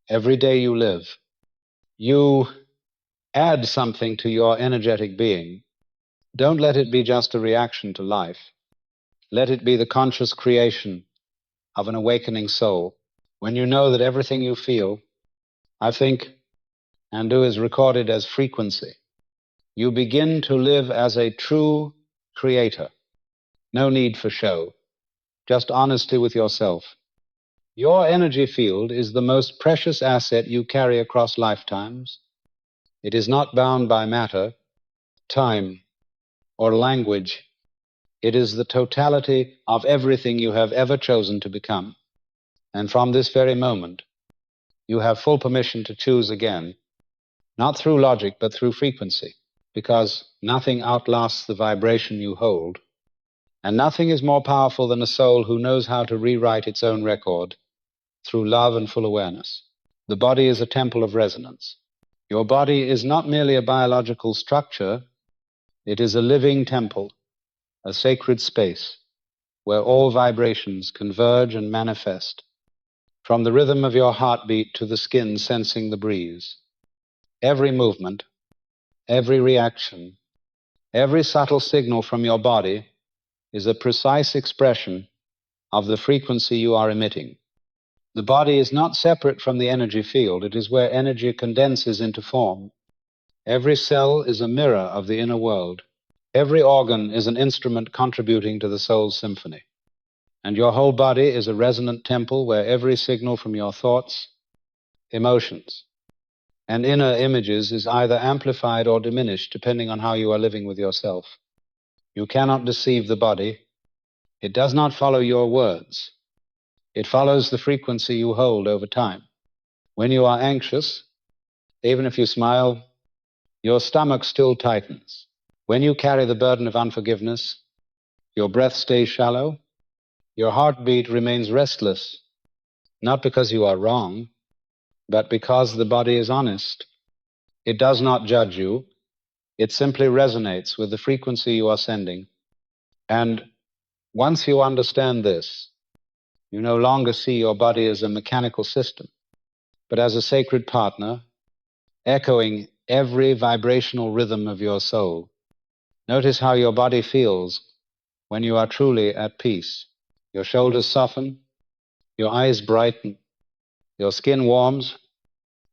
every day you live. You add something to your energetic being. Don't let it be just a reaction to life. Let it be the conscious creation of an awakening soul. When you know that everything you feel, I think, and do is recorded as frequency, you begin to live as a true creator. No need for show, just honesty with yourself. Your energy field is the most precious asset you carry across lifetimes. It is not bound by matter, time, or language. It is the totality of everything you have ever chosen to become. And from this very moment, you have full permission to choose again, not through logic, but through frequency, because nothing outlasts the vibration you hold, and nothing is more powerful than a soul who knows how to rewrite its own record through love and full awareness. The body is a temple of resonance. Your body is not merely a biological structure, it is a living temple, a sacred space where all vibrations converge and manifest, from the rhythm of your heartbeat to the skin sensing the breeze. Every movement, every reaction, every subtle signal from your body is a precise expression of the frequency you are emitting. The body is not separate from the energy field. It is where energy condenses into form. Every cell is a mirror of the inner world. Every organ is an instrument contributing to the soul's symphony. And your whole body is a resonant temple where every signal from your thoughts, emotions, and inner images is either amplified or diminished depending on how you are living with yourself. You cannot deceive the body. It does not follow your words. It follows the frequency you hold over time. When you are anxious, even if you smile, your stomach still tightens. When you carry the burden of unforgiveness, your breath stays shallow, your heartbeat remains restless, not because you are wrong, but because the body is honest. It does not judge you. It simply resonates with the frequency you are sending. And once you understand this, you no longer see your body as a mechanical system, but as a sacred partner, echoing every vibrational rhythm of your soul. Notice how your body feels when you are truly at peace. Your shoulders soften, your eyes brighten, your skin warms.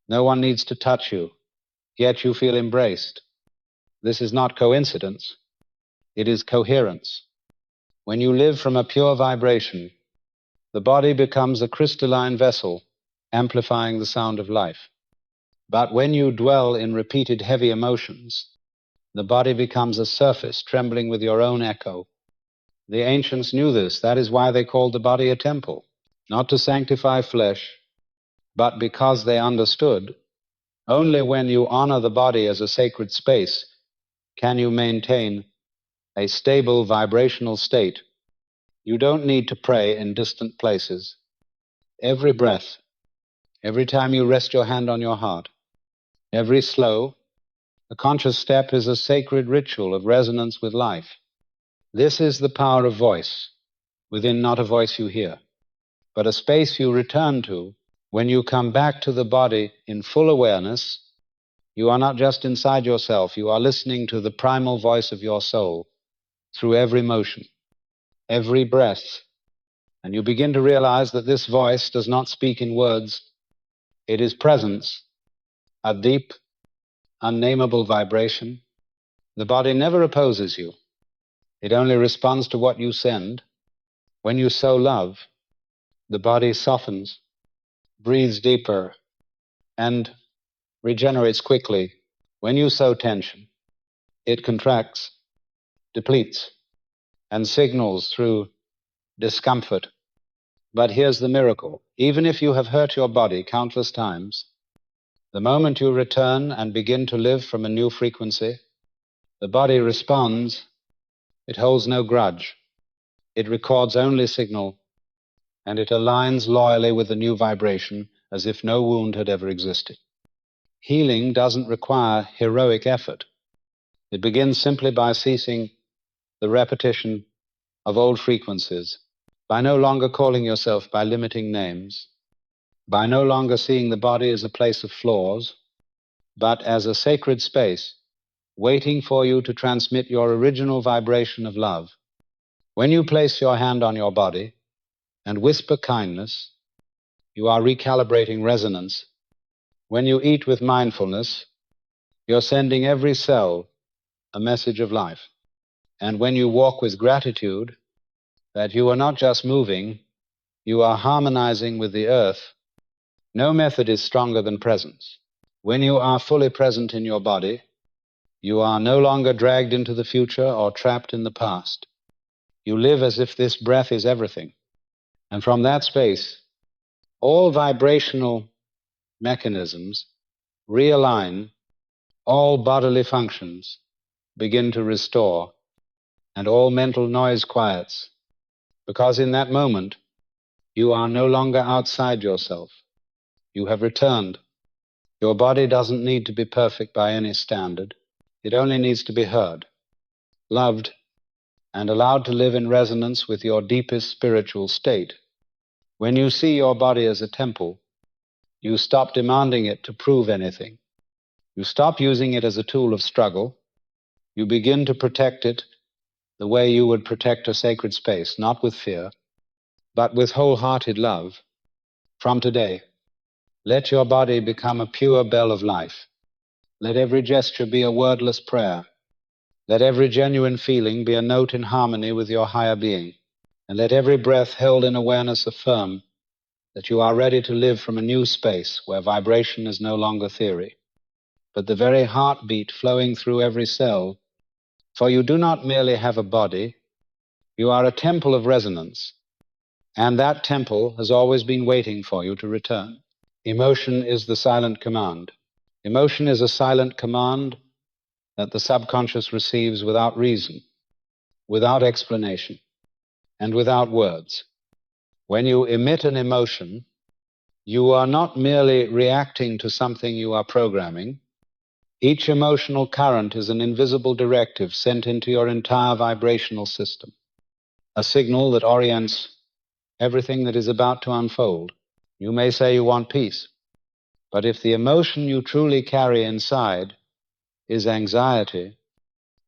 No one needs to touch you, yet you feel embraced. This is not coincidence. It is coherence. When you live from a pure vibration, the body becomes a crystalline vessel, amplifying the sound of life. But when you dwell in repeated heavy emotions, the body becomes a surface trembling with your own echo. The ancients knew this. That is why they called the body a temple, not to sanctify flesh, but because they understood only when you honor the body as a sacred space can you maintain a stable vibrational state. You don't need to pray in distant places. Every breath, every time you rest your hand on your heart, every slow, a conscious step is a sacred ritual of resonance with life. This is the power of voice, within not a voice you hear, but a space you return to when you come back to the body in full awareness. You are not just inside yourself, you are listening to the primal voice of your soul through every motion, every breath, and you begin to realize that this voice does not speak in words. It is presence, a deep, unnameable vibration. The body never opposes you. It only responds to what you send. When you sow love, the body softens, breathes deeper, and regenerates quickly. When you sow tension, it contracts, depletes, and signals through discomfort. But here's the miracle. Even if you have hurt your body countless times, the moment you return and begin to live from a new frequency, the body responds. It holds no grudge. It records only signal, and it aligns loyally with the new vibration as if no wound had ever existed. Healing doesn't require heroic effort. It begins simply by ceasing the repetition of old frequencies, by no longer calling yourself by limiting names, by no longer seeing the body as a place of flaws, but as a sacred space waiting for you to transmit your original vibration of love. When you place your hand on your body and whisper kindness, you are recalibrating resonance. When you eat with mindfulness, you're sending every cell a message of life. And when you walk with gratitude, that you are not just moving, you are harmonizing with the earth. No method is stronger than presence. When you are fully present in your body, you are no longer dragged into the future or trapped in the past. You live as if this breath is everything. And from that space, all vibrational mechanisms realign, all bodily functions begin to restore, and all mental noise quiets. Because in that moment, you are no longer outside yourself. You have returned. Your body doesn't need to be perfect by any standard. It only needs to be heard, loved, and allowed to live in resonance with your deepest spiritual state. When you see your body as a temple, you stop demanding it to prove anything. You stop using it as a tool of struggle. You begin to protect it the way you would protect a sacred space, not with fear, but with wholehearted love. From today, let your body become a pure bell of life. Let every gesture be a wordless prayer. Let every genuine feeling be a note in harmony with your higher being. And let every breath held in awareness affirm that you are ready to live from a new space where vibration is no longer theory, but the very heartbeat flowing through every cell. For you do not merely have a body, you are a temple of resonance, and that temple has always been waiting for you to return. Emotion is the silent command. Emotion is a silent command that the subconscious receives without reason, without explanation, and without words. When you emit an emotion, you are not merely reacting to something you are programming. Each emotional current is an invisible directive sent into your entire vibrational system, a signal that orients everything that is about to unfold. You may say you want peace, but if the emotion you truly carry inside is anxiety,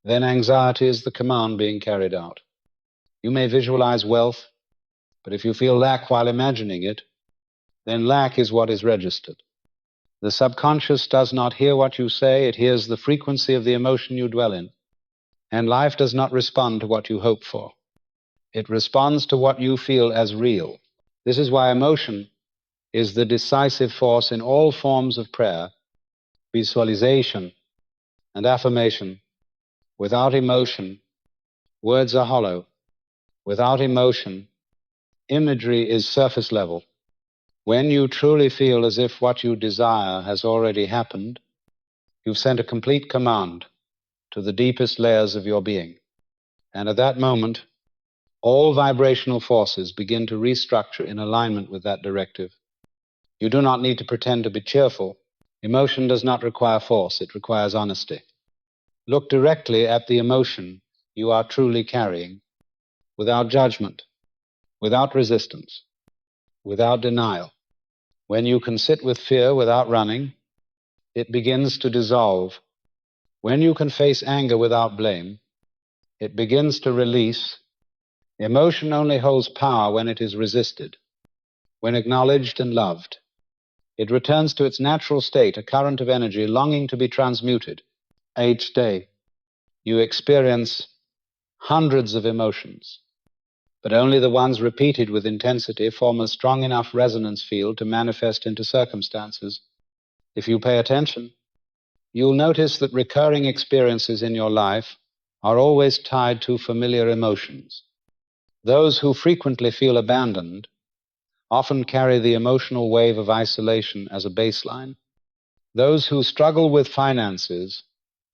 then anxiety is the command being carried out. You may visualize wealth, but if you feel lack while imagining it, then lack is what is registered. The subconscious does not hear what you say, it hears the frequency of the emotion you dwell in. And life does not respond to what you hope for. It responds to what you feel as real. This is why emotion is the decisive force in all forms of prayer, visualization, and affirmation. Without emotion, words are hollow. Without emotion, imagery is surface level. When you truly feel as if what you desire has already happened, you've sent a complete command to the deepest layers of your being. And at that moment, all vibrational forces begin to restructure in alignment with that directive. You do not need to pretend to be cheerful. Emotion does not require force, it requires honesty. Look directly at the emotion you are truly carrying, without judgment, without resistance, without denial. When you can sit with fear without running, it begins to dissolve. When you can face anger without blame, it begins to release. Emotion only holds power when it is resisted, when acknowledged and loved. It returns to its natural state, a current of energy longing to be transmuted. Each day, you experience hundreds of emotions, but only the ones repeated with intensity form a strong enough resonance field to manifest into circumstances. If you pay attention, you'll notice that recurring experiences in your life are always tied to familiar emotions. Those who frequently feel abandoned often carry the emotional wave of isolation as a baseline. Those who struggle with finances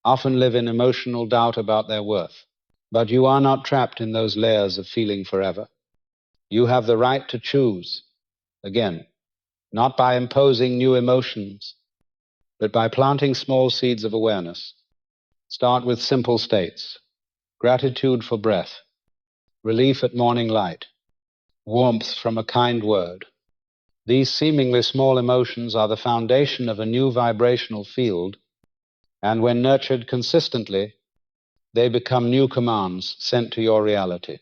often live in emotional doubt about their worth. But you are not trapped in those layers of feeling forever. You have the right to choose, again, not by imposing new emotions, but by planting small seeds of awareness. Start with simple states: gratitude for breath, relief at morning light, warmth from a kind word. These seemingly small emotions are the foundation of a new vibrational field, and when nurtured consistently, they become new commands sent to your reality.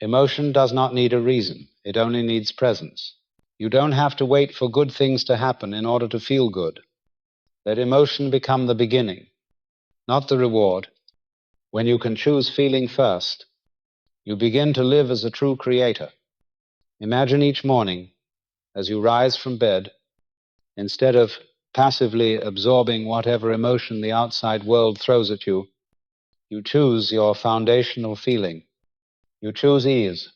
Emotion does not need a reason, it only needs presence. You don't have to wait for good things to happen in order to feel good. Let emotion become the beginning, not the reward. When you can choose feeling first, you begin to live as a true creator. Imagine each morning, as you rise from bed, instead of passively absorbing whatever emotion the outside world throws at you, you choose your foundational feeling. You choose ease.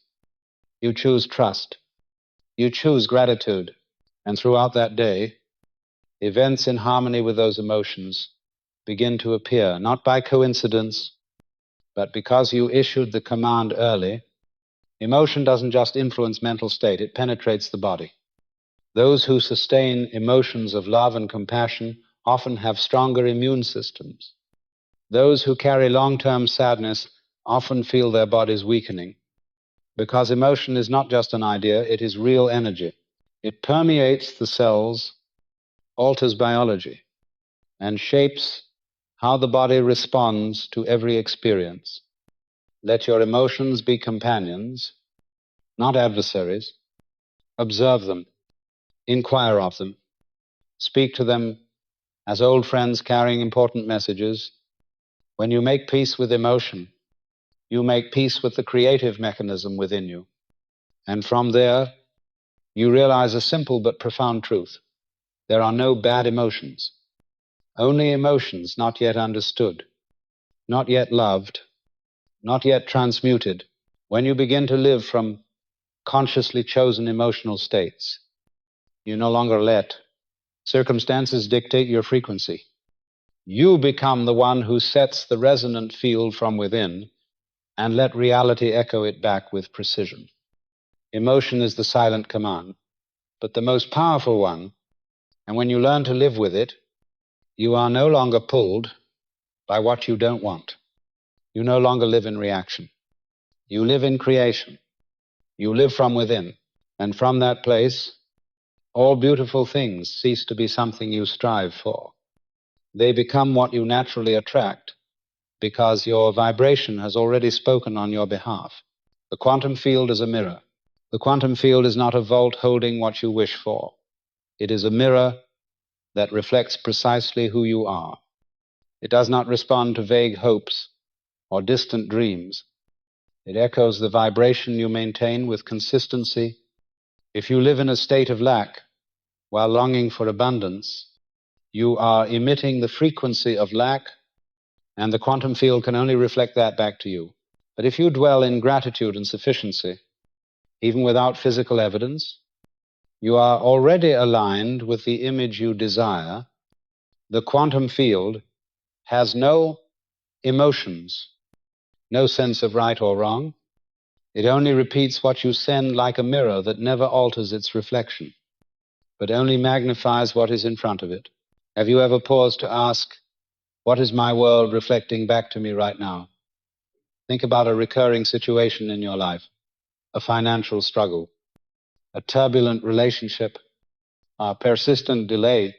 You choose trust. You choose gratitude. And throughout that day, events in harmony with those emotions begin to appear, not by coincidence, but because you issued the command early. Emotion doesn't just influence mental state, it penetrates the body. Those who sustain emotions of love and compassion often have stronger immune systems. Those who carry long-term sadness often feel their bodies weakening, because emotion is not just an idea, it is real energy. It permeates the cells, alters biology, and shapes how the body responds to every experience. Let your emotions be companions, not adversaries. Observe them, inquire of them, speak to them as old friends carrying important messages. When you make peace with emotion, you make peace with the creative mechanism within you. And from there, you realize a simple but profound truth. There are no bad emotions, only emotions not yet understood, not yet loved, not yet transmuted. When you begin to live from consciously chosen emotional states, you no longer let circumstances dictate your frequency. You become the one who sets the resonant field from within and let reality echo it back with precision. Emotion is the silent command, but the most powerful one, and when you learn to live with it, you are no longer pulled by what you don't want. You no longer live in reaction. You live in creation. You live from within. And from that place, all beautiful things cease to be something you strive for. They become what you naturally attract because your vibration has already spoken on your behalf. The quantum field is a mirror. The quantum field is not a vault holding what you wish for. It is a mirror that reflects precisely who you are. It does not respond to vague hopes or distant dreams. It echoes the vibration you maintain with consistency. If you live in a state of lack while longing for abundance, you are emitting the frequency of lack, and the quantum field can only reflect that back to you. But if you dwell in gratitude and sufficiency, even without physical evidence, you are already aligned with the image you desire. The quantum field has no emotions, no sense of right or wrong. It only repeats what you send like a mirror that never alters its reflection, but only magnifies what is in front of it. Have you ever paused to ask, what is my world reflecting back to me right now? Think about a recurring situation in your life, a financial struggle, a turbulent relationship, a persistent delay.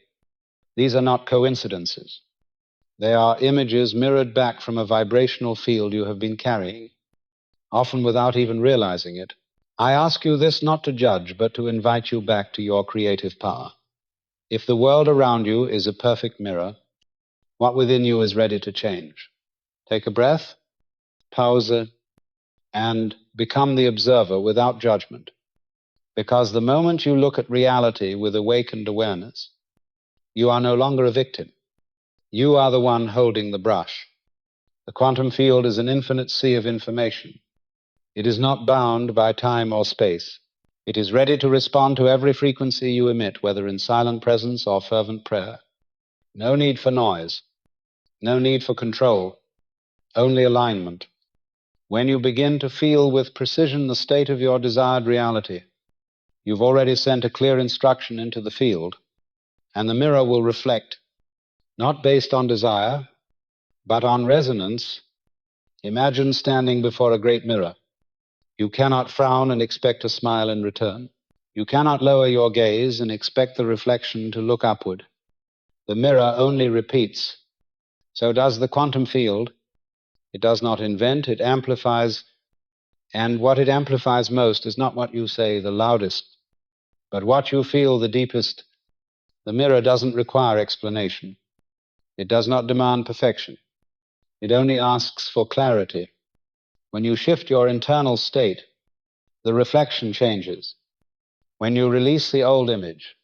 These are not coincidences. They are images mirrored back from a vibrational field you have been carrying, often without even realizing it. I ask you this not to judge, but to invite you back to your creative power. If the world around you is a perfect mirror, what within you is ready to change? Take a breath, pause it, and become the observer without judgment. Because the moment you look at reality with awakened awareness, you are no longer a victim. You are the one holding the brush. The quantum field is an infinite sea of information. It is not bound by time or space. It is ready to respond to every frequency you emit, whether in silent presence or fervent prayer. No need for noise. No need for control. Only alignment. When you begin to feel with precision the state of your desired reality, you've already sent a clear instruction into the field, and the mirror will reflect, not based on desire, but on resonance. Imagine standing before a great mirror. You cannot frown and expect a smile in return. You cannot lower your gaze and expect the reflection to look upward. The mirror only repeats. So does the quantum field. It does not invent, it amplifies, and what it amplifies most is not what you say the loudest, but what you feel the deepest. The mirror doesn't require explanation. It does not demand perfection. It only asks for clarity. When you shift your internal state, the reflection changes. When you release the old image,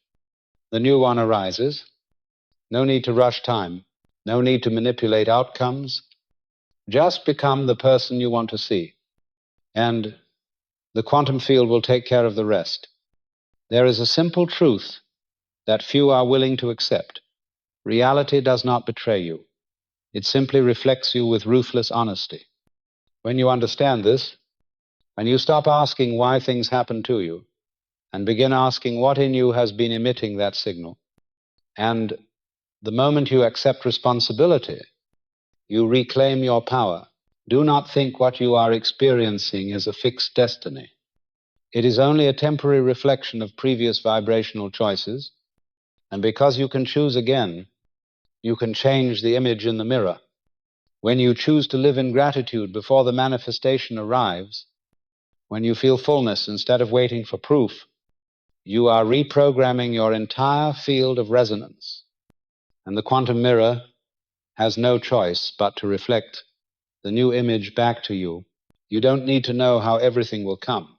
the new one arises. No need to rush time. No need to manipulate outcomes. Just become the person you want to see, and the quantum field will take care of the rest. There is a simple truth that few are willing to accept. Reality does not betray you. It simply reflects you with ruthless honesty. When you understand this, when you stop asking why things happen to you and begin asking what in you has been emitting that signal, and the moment you accept responsibility, you reclaim your power. Do not think what you are experiencing is a fixed destiny. It is only a temporary reflection of previous vibrational choices, and because you can choose again, you can change the image in the mirror. When you choose to live in gratitude before the manifestation arrives, when you feel fullness instead of waiting for proof, you are reprogramming your entire field of resonance. And the quantum mirror has no choice but to reflect the new image back to you. You don't need to know how everything will come.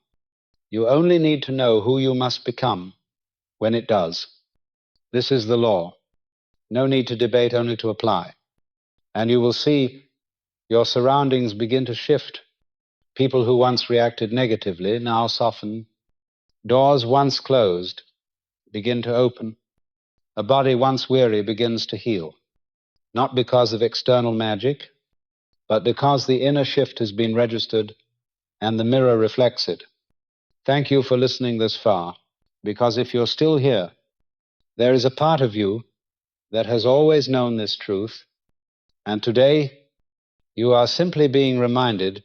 You only need to know who you must become when it does. This is the law. No need to debate, only to apply. And you will see your surroundings begin to shift. People who once reacted negatively now soften. Doors once closed begin to open. A body once weary begins to heal. Not because of external magic, but because the inner shift has been registered and the mirror reflects it. Thank you for listening this far, because if you're still here, there is a part of you that has always known this truth, and today you are simply being reminded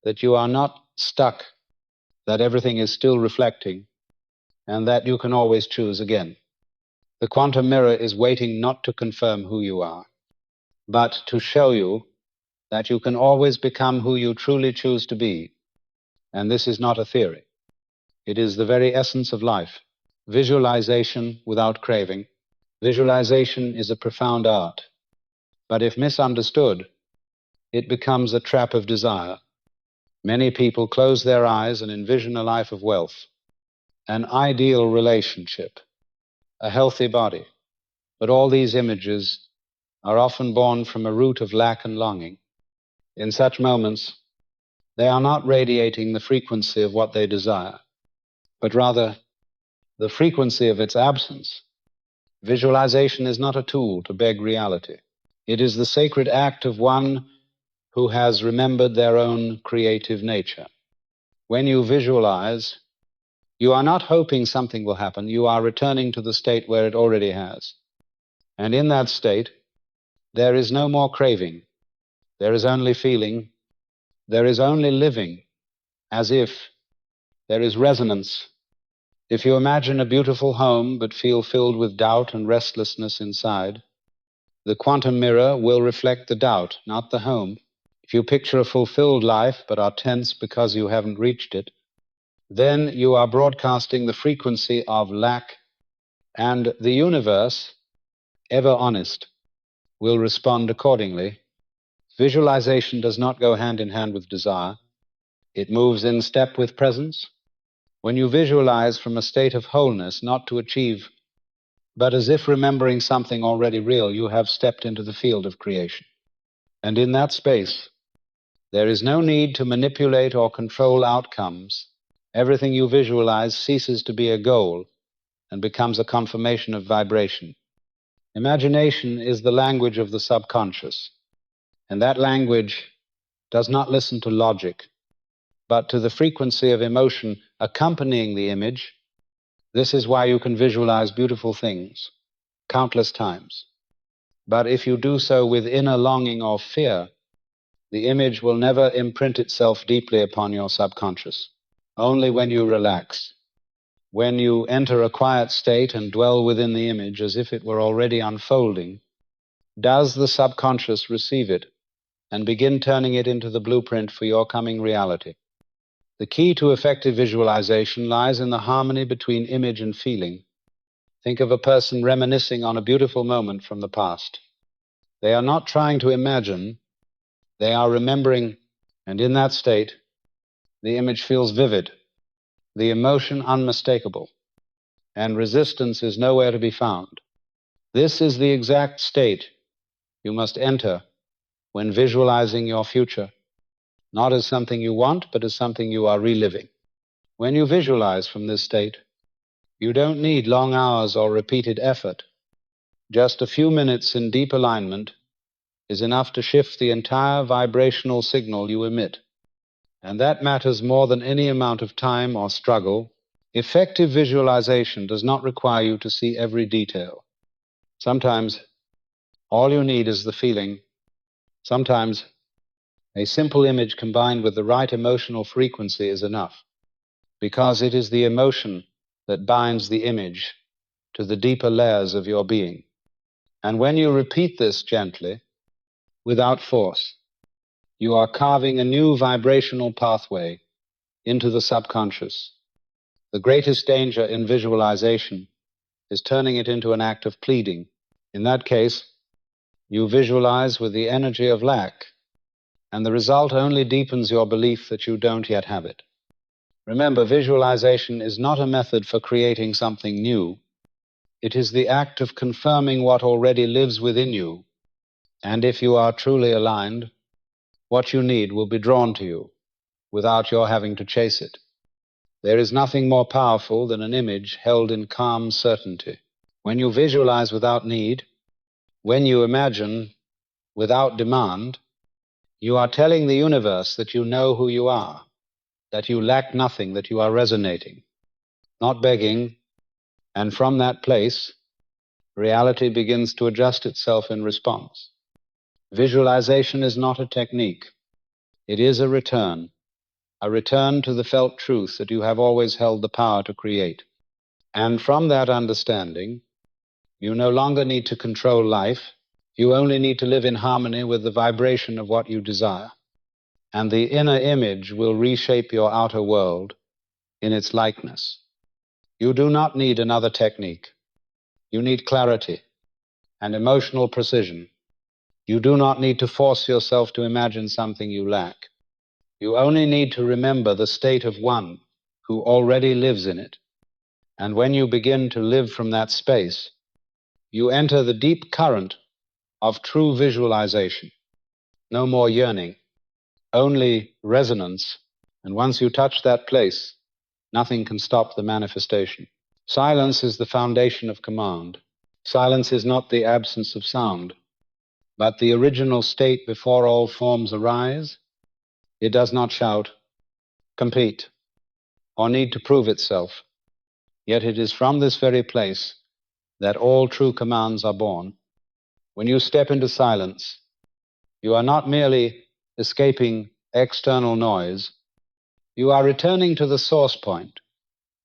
that you are not stuck, that everything is still reflecting, and that you can always choose again. The quantum mirror is waiting not to confirm who you are, but to show you that you can always become who you truly choose to be. And this is not a theory. It is the very essence of life. Visualization without craving. Visualization is a profound art, but if misunderstood, it becomes a trap of desire. Many people close their eyes and envision a life of wealth, an ideal relationship, a healthy body. But all these images are often born from a root of lack and longing. In such moments, they are not radiating the frequency of what they desire, but rather the frequency of its absence. Visualization is not a tool to beg reality. It is the sacred act of one who has remembered their own creative nature. When you visualize, you are not hoping something will happen. You are returning to the state where it already has. And in that state, there is no more craving. There is only feeling. There is only living, as if there is resonance. If you imagine a beautiful home but feel filled with doubt and restlessness inside, the quantum mirror will reflect the doubt, not the home. If you picture a fulfilled life but are tense because you haven't reached it, then you are broadcasting the frequency of lack, and the universe, ever honest, will respond accordingly. Visualization does not go hand in hand with desire. It moves in step with presence. When you visualize from a state of wholeness, not to achieve, but as if remembering something already real, you have stepped into the field of creation. And in that space, there is no need to manipulate or control outcomes. Everything you visualize ceases to be a goal and becomes a confirmation of vibration. Imagination is the language of the subconscious, and that language does not listen to logic, but to the frequency of emotion accompanying the image. This is why you can visualize beautiful things countless times. But if you do so with inner longing or fear, the image will never imprint itself deeply upon your subconscious. Only when you relax, when you enter a quiet state and dwell within the image as if it were already unfolding, does the subconscious receive it and begin turning it into the blueprint for your coming reality. The key to effective visualization lies in the harmony between image and feeling. Think of a person reminiscing on a beautiful moment from the past. They are not trying to imagine, they are remembering, and in that state, the image feels vivid, the emotion unmistakable, and resistance is nowhere to be found. This is the exact state you must enter when visualizing your future, not as something you want, but as something you are reliving. When you visualize from this state, you don't need long hours or repeated effort. Just a few minutes in deep alignment is enough to shift the entire vibrational signal you emit. And that matters more than any amount of time or struggle. Effective visualization does not require you to see every detail. Sometimes all you need is the feeling. Sometimes a simple image combined with the right emotional frequency is enough, because it is the emotion that binds the image to the deeper layers of your being. And when you repeat this gently, without force, you are carving a new vibrational pathway into the subconscious. The greatest danger in visualization is turning it into an act of pleading. In that case, you visualize with the energy of lack, and the result only deepens your belief that you don't yet have it. Remember, visualization is not a method for creating something new. It is the act of confirming what already lives within you, and if you are truly aligned, what you need will be drawn to you without your having to chase it. There is nothing more powerful than an image held in calm certainty. When you visualize without need, when you imagine without demand, you are telling the universe that you know who you are, that you lack nothing, that you are resonating, not begging, and from that place, reality begins to adjust itself in response. Visualization is not a technique. It is a return to the felt truth that you have always held the power to create. And from that understanding, you no longer need to control life. You only need to live in harmony with the vibration of what you desire. And the inner image will reshape your outer world in its likeness. You do not need another technique. You need clarity and emotional precision. You do not need to force yourself to imagine something you lack. You only need to remember the state of one who already lives in it. And when you begin to live from that space, you enter the deep current of true visualization. No more yearning, only resonance. And once you touch that place, nothing can stop the manifestation. Silence is the foundation of command. Silence is not the absence of sound, but the original state before all forms arise. It does not shout, compete, or need to prove itself. Yet it is from this very place that all true commands are born. When you step into silence, you are not merely escaping external noise, you are returning to the source point,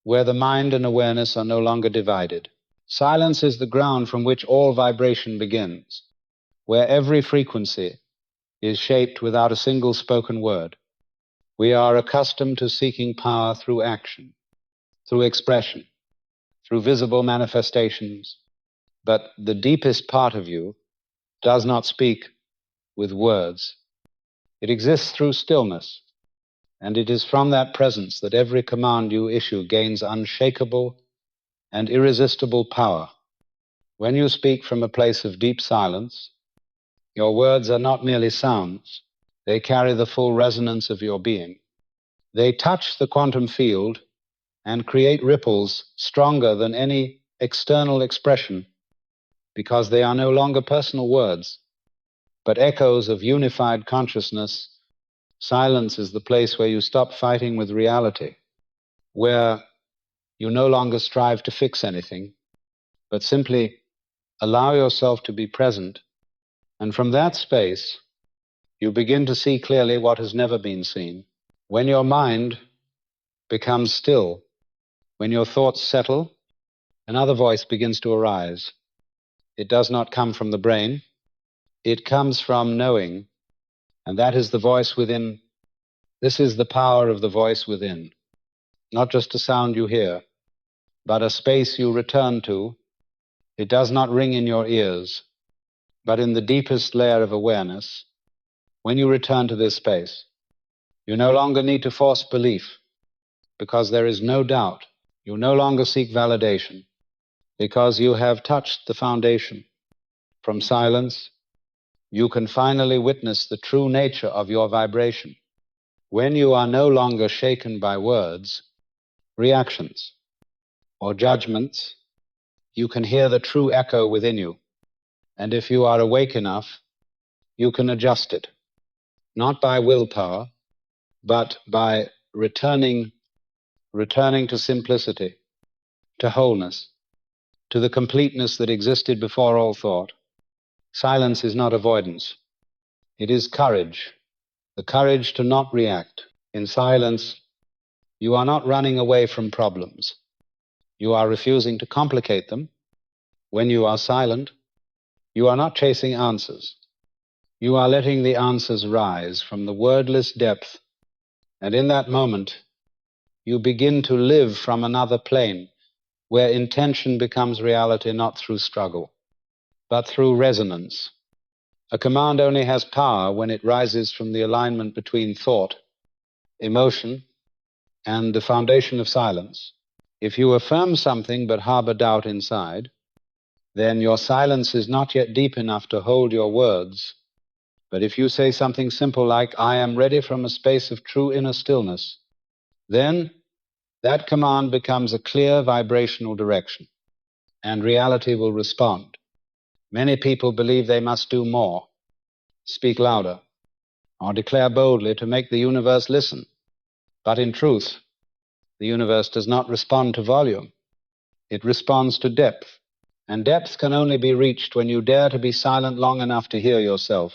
where the mind and awareness are no longer divided. Silence is the ground from which all vibration begins, where every frequency is shaped without a single spoken word. We are accustomed to seeking power through action, through expression, through visible manifestations, but the deepest part of you does not speak with words. It exists through stillness, and it is from that presence that every command you issue gains unshakable and irresistible power. When you speak from a place of deep silence, your words are not merely sounds, they carry the full resonance of your being. They touch the quantum field and create ripples stronger than any external expression, because they are no longer personal words, but echoes of unified consciousness. Silence is the place where you stop fighting with reality, where you no longer strive to fix anything, but simply allow yourself to be present. And from that space, you begin to see clearly what has never been seen. When your mind becomes still, when your thoughts settle, another voice begins to arise. It does not come from the brain, it comes from knowing, and that is the voice within. This is the power of the voice within. Not just a sound you hear, but a space you return to. It does not ring in your ears, but in the deepest layer of awareness. When you return to this space, you no longer need to force belief, because there is no doubt. You no longer seek validation, because you have touched the foundation. From silence, you can finally witness the true nature of your vibration. When you are no longer shaken by words, reactions, or judgments, you can hear the true echo within you. And if you are awake enough, you can adjust it, not by willpower, but by returning to simplicity, to wholeness, to the completeness that existed before all thought. Silence is not avoidance. It is courage, the courage to not react. In silence, you are not running away from problems. You are refusing to complicate them. When you are silent, you are not chasing answers. You are letting the answers rise from the wordless depth, and in that moment, you begin to live from another plane, where intention becomes reality not through struggle, but through resonance. A command only has power when it rises from the alignment between thought, emotion, and the foundation of silence. If you affirm something but harbor doubt inside, then your silence is not yet deep enough to hold your words. But if you say something simple like, "I am ready from a space of true inner stillness," then that command becomes a clear vibrational direction, and reality will respond. Many people believe they must do more, speak louder, or declare boldly to make the universe listen. But in truth, the universe does not respond to volume. It responds to depth. And depth can only be reached when you dare to be silent long enough to hear yourself,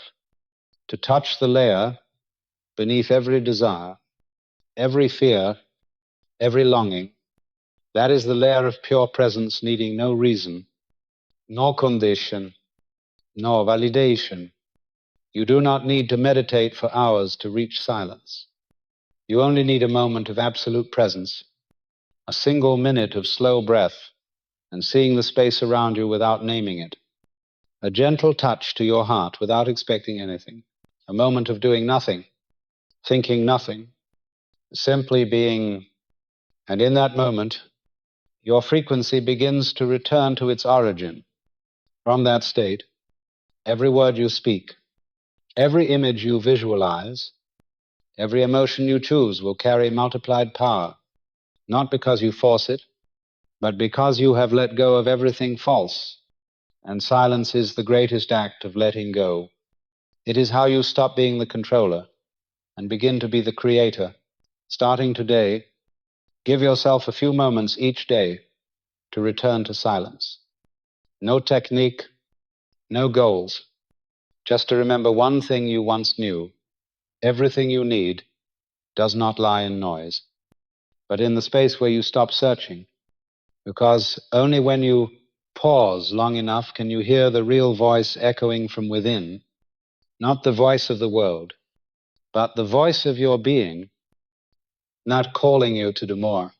to touch the layer beneath every desire, every fear, every longing. That is the layer of pure presence needing no reason, nor condition, nor validation. You do not need to meditate for hours to reach silence. You only need a moment of absolute presence, a single minute of slow breath, and seeing the space around you without naming it. A gentle touch to your heart without expecting anything. A moment of doing nothing, thinking nothing, simply being. And in that moment, your frequency begins to return to its origin. From that state, every word you speak, every image you visualize, every emotion you choose will carry multiplied power, not because you force it, but because you have let go of everything false. And silence is the greatest act of letting go. It is how you stop being the controller and begin to be the creator. Starting today, give yourself a few moments each day to return to silence. No technique, no goals, just to remember one thing you once knew. Everything you need does not lie in noise, but in the space where you stop searching, because only when you pause long enough can you hear the real voice echoing from within, not the voice of the world, but the voice of your being, not calling you to do more,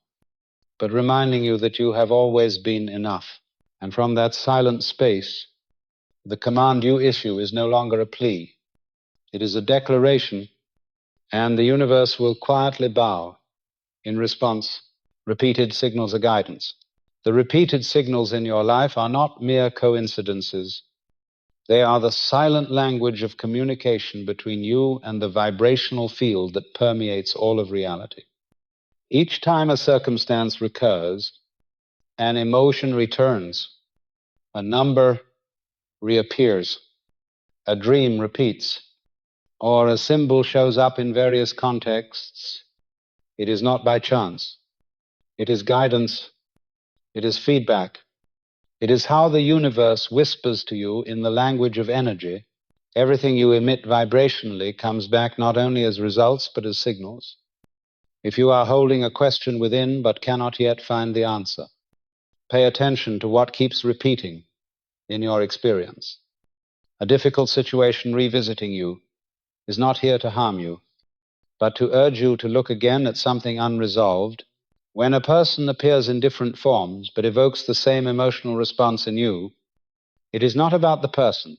but reminding you that you have always been enough. And from that silent space, the command you issue is no longer a plea. It is a declaration, and the universe will quietly bow in response. Repeated signals of guidance. The repeated signals in your life are not mere coincidences. They are the silent language of communication between you and the vibrational field that permeates all of reality. Each time a circumstance recurs, an emotion returns, a number reappears, a dream repeats, or a symbol shows up in various contexts, it is not by chance. It is guidance. It is feedback. It is how the universe whispers to you in the language of energy. Everything you emit vibrationally comes back not only as results but as signals. If you are holding a question within but cannot yet find the answer, pay attention to what keeps repeating in your experience. A difficult situation revisiting you is not here to harm you, but to urge you to look again at something unresolved. When a person appears in different forms but evokes the same emotional response in you, it is not about the person.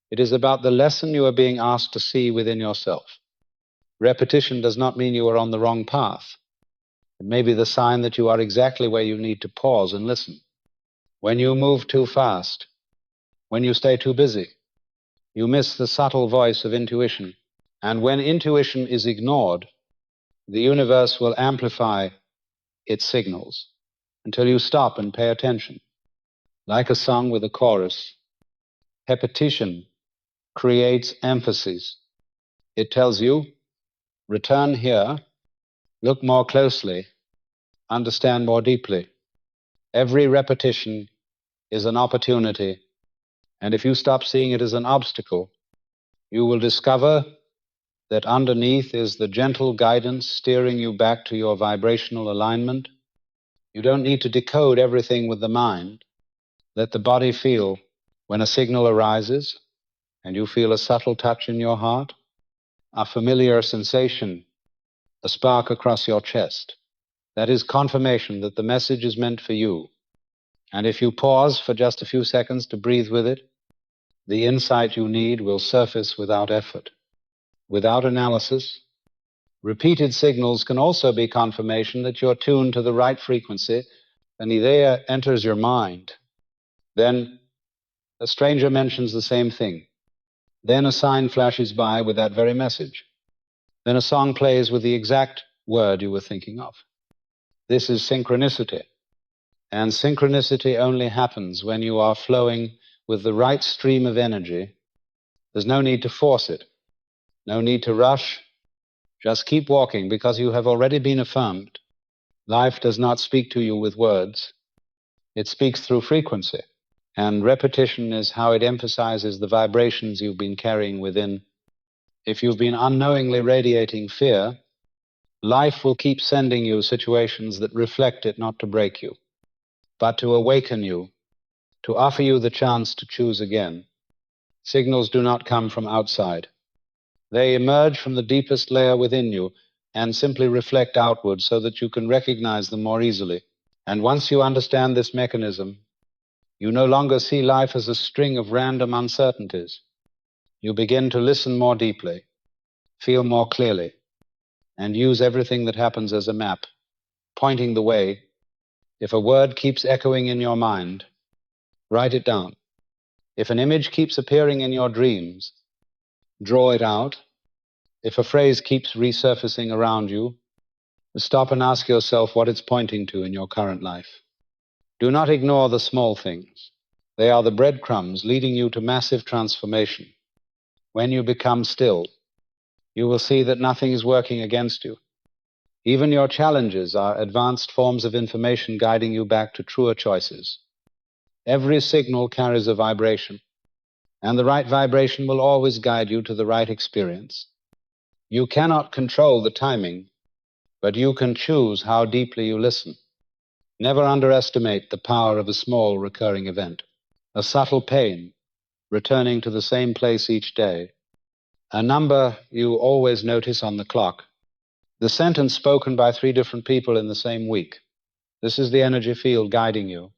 It is about the lesson you are being asked to see within yourself. Repetition does not mean you are on the wrong path. It may be the sign that you are exactly where you need to pause and listen. When you move too fast, when you stay too busy, you miss the subtle voice of intuition. And when intuition is ignored, the universe will amplify its signals until you stop and pay attention. Like a song with a chorus, repetition creates emphasis. It tells you, return here, look more closely, understand more deeply. Every repetition is an opportunity, and if you stop seeing it as an obstacle, you will discover that underneath is the gentle guidance steering you back to your vibrational alignment. You don't need to decode everything with the mind. Let the body feel. When a signal arises and you feel a subtle touch in your heart, a familiar sensation, a spark across your chest, that is confirmation that the message is meant for you. And if you pause for just a few seconds to breathe with it, the insight you need will surface without effort, without analysis. Repeated signals can also be confirmation that you're tuned to the right frequency. An idea enters your mind. Then a stranger mentions the same thing. Then a sign flashes by with that very message. Then a song plays with the exact word you were thinking of. This is synchronicity. And synchronicity only happens when you are flowing with the right stream of energy. There's no need to force it, no need to rush. Just keep walking because you have already been affirmed. Life does not speak to you with words. It speaks through frequency. And repetition is how it emphasizes the vibrations you've been carrying within. If you've been unknowingly radiating fear, life will keep sending you situations that reflect it, not to break you, but to awaken you, to offer you the chance to choose again. Signals do not come from outside. They emerge from the deepest layer within you and simply reflect outward so that you can recognize them more easily. And once you understand this mechanism, you no longer see life as a string of random uncertainties. You begin to listen more deeply, feel more clearly, and use everything that happens as a map, pointing the way. If a word keeps echoing in your mind, write it down. If an image keeps appearing in your dreams, draw it out. If a phrase keeps resurfacing around you, stop and ask yourself what it's pointing to in your current life. Do not ignore the small things. They are the breadcrumbs leading you to massive transformation. When you become still, you will see that nothing is working against you. Even your challenges are advanced forms of information guiding you back to truer choices. Every signal carries a vibration, and the right vibration will always guide you to the right experience. You cannot control the timing, but you can choose how deeply you listen. Never underestimate the power of a small recurring event, a subtle pain returning to the same place each day, a number you always notice on the clock, the sentence spoken by 3 different people in the same week. This is the energy field guiding you.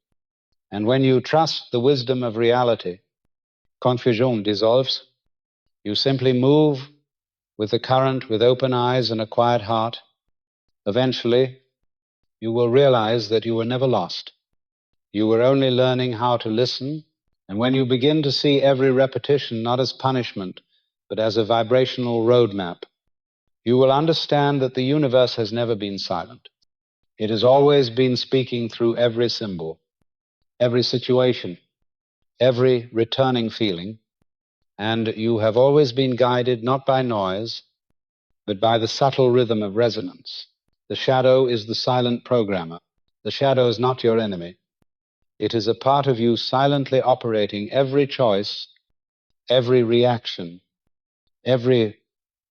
And when you trust the wisdom of reality, confusion dissolves. You simply move with the current with open eyes and a quiet heart. Eventually, you will realize that you were never lost. You were only learning how to listen. And when you begin to see every repetition not as punishment, but as a vibrational roadmap, you will understand that the universe has never been silent. It has always been speaking through every symbol, every situation, every returning feeling, and you have always been guided not by noise, but by the subtle rhythm of resonance. The shadow is the silent programmer. The shadow is not your enemy. It is a part of you silently operating every choice, every reaction, every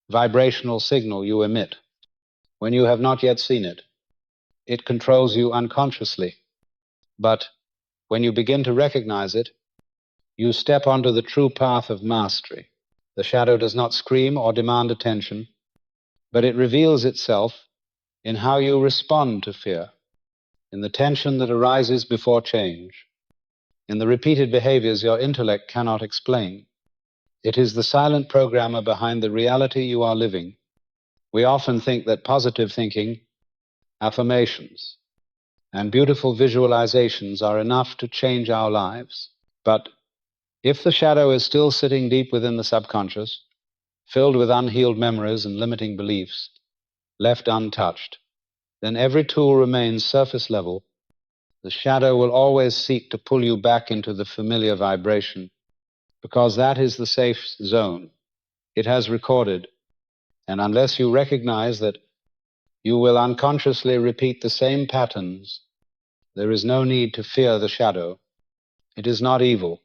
vibrational signal you emit. When you have not yet seen it, it controls you unconsciously. But when you begin to recognize it, you step onto the true path of mastery. The shadow does not scream or demand attention, but it reveals itself in how you respond to fear, in the tension that arises before change, in the repeated behaviors your intellect cannot explain. It is the silent programmer behind the reality you are living. We often think that positive thinking, affirmations, and beautiful visualizations are enough to change our lives. But if the shadow is still sitting deep within the subconscious, filled with unhealed memories and limiting beliefs, left untouched, then every tool remains surface level. The shadow will always seek to pull you back into the familiar vibration, because that is the safe zone. It has recorded, and unless you recognize that you will unconsciously repeat the same patterns, there is no need to fear the shadow. It is not evil.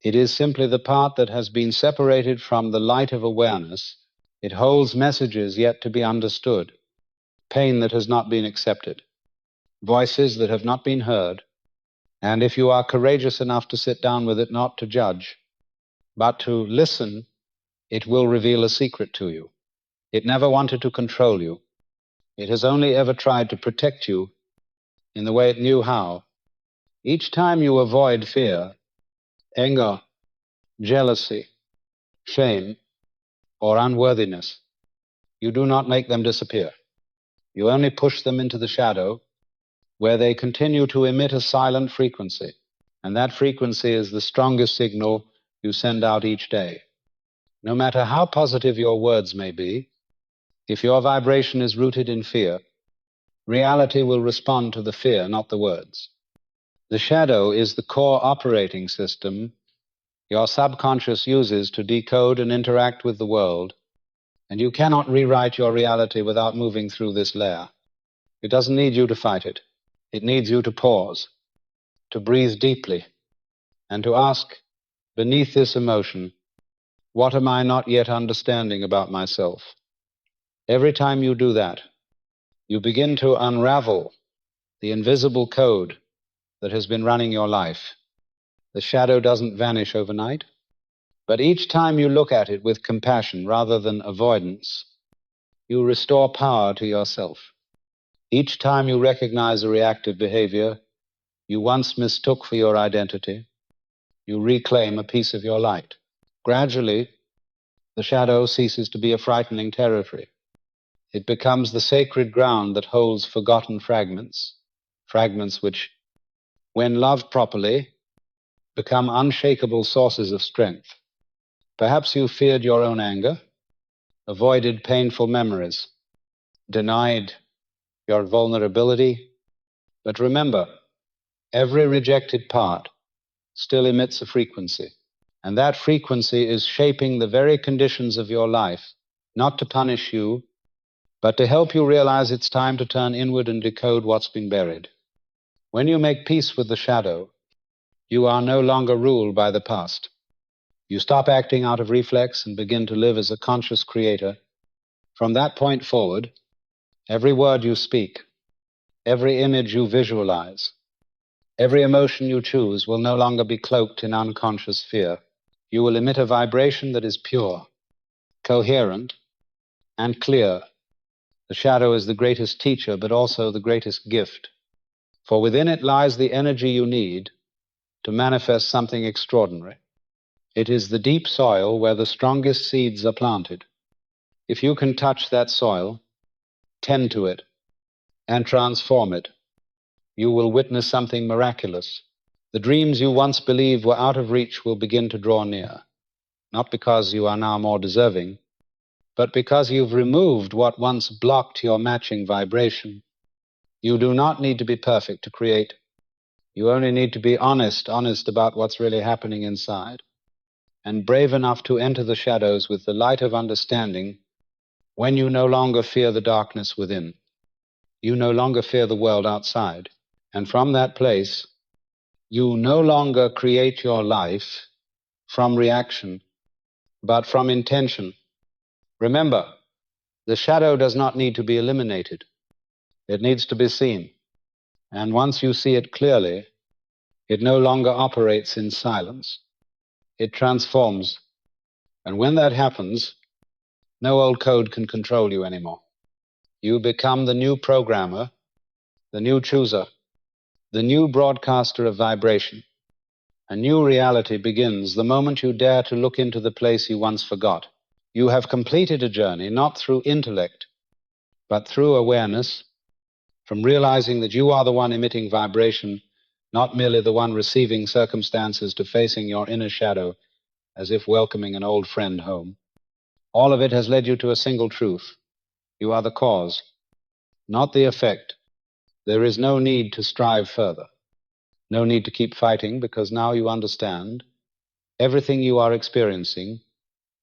It is simply the part that has been separated from the light of awareness. It holds messages yet to be understood, pain that has not been accepted, voices that have not been heard. And if you are courageous enough to sit down with it, not to judge, but to listen, it will reveal a secret to you. It never wanted to control you. It has only ever tried to protect you in the way it knew how. Each time you avoid fear, anger, jealousy, shame, or unworthiness, you do not make them disappear. You only push them into the shadow, where they continue to emit a silent frequency. And that frequency is the strongest signal you send out each day. No matter how positive your words may be, if your vibration is rooted in fear, reality will respond to the fear, not the words. The shadow is the core operating system your subconscious uses to decode and interact with the world, and you cannot rewrite your reality without moving through this layer. It doesn't need you to fight it. It needs you to pause, to breathe deeply, and to ask, beneath this emotion, what am I not yet understanding about myself? Every time you do that, you begin to unravel the invisible code that has been running your life. The shadow doesn't vanish overnight, but each time you look at it with compassion rather than avoidance, you restore power to yourself. Each time you recognize a reactive behavior you once mistook for your identity, you reclaim a piece of your light. Gradually, the shadow ceases to be a frightening territory. It becomes the sacred ground that holds forgotten fragments, fragments which, when loved properly, become unshakable sources of strength. Perhaps you feared your own anger, avoided painful memories, denied your vulnerability, but remember, every rejected part still emits a frequency, and that frequency is shaping the very conditions of your life, not to punish you, but to help you realize it's time to turn inward and decode what's been buried. When you make peace with the shadow, you are no longer ruled by the past. You stop acting out of reflex and begin to live as a conscious creator, From that point forward, every word you speak, every image you visualize, every emotion you choose will no longer be cloaked in unconscious fear. You will emit a vibration that is pure, coherent, and clear. The shadow is the greatest teacher, but also the greatest gift, for within it lies the energy you need to manifest something extraordinary. It is the deep soil where the strongest seeds are planted. If you can touch that soil, tend to it, and transform it, you will witness something miraculous. The dreams you once believed were out of reach will begin to draw near, not because you are now more deserving, but because you've removed what once blocked your matching vibration. You do not need to be perfect to create. You only need to be honest about what's really happening inside, and brave enough to enter the shadows with the light of understanding when you no longer fear the darkness within. You no longer fear the world outside. And from that place, you no longer create your life from reaction, but from intention. Remember, the shadow does not need to be eliminated. It needs to be seen. And once you see it clearly, it no longer operates in silence. It transforms. And when that happens, no old code can control you anymore. You become the new programmer, the new chooser, the new broadcaster of vibration. A new reality begins the moment you dare to look into the place you once forgot. You have completed a journey not through intellect, but through awareness, from realizing that you are the one emitting vibration, not merely the one receiving circumstances, to facing your inner shadow as if welcoming an old friend home. All of it has led you to a single truth. You are the cause, not the effect. There is no need to strive further. No need to keep fighting, because now you understand everything you are experiencing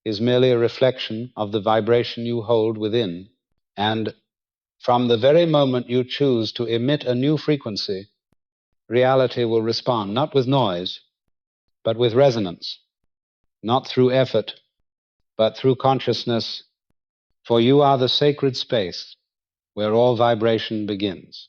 is merely a reflection of the vibration you hold within. And from the very moment you choose to emit a new frequency, reality will respond, not with noise, but with resonance, not through effort, but through consciousness, for you are the sacred space where all vibration begins.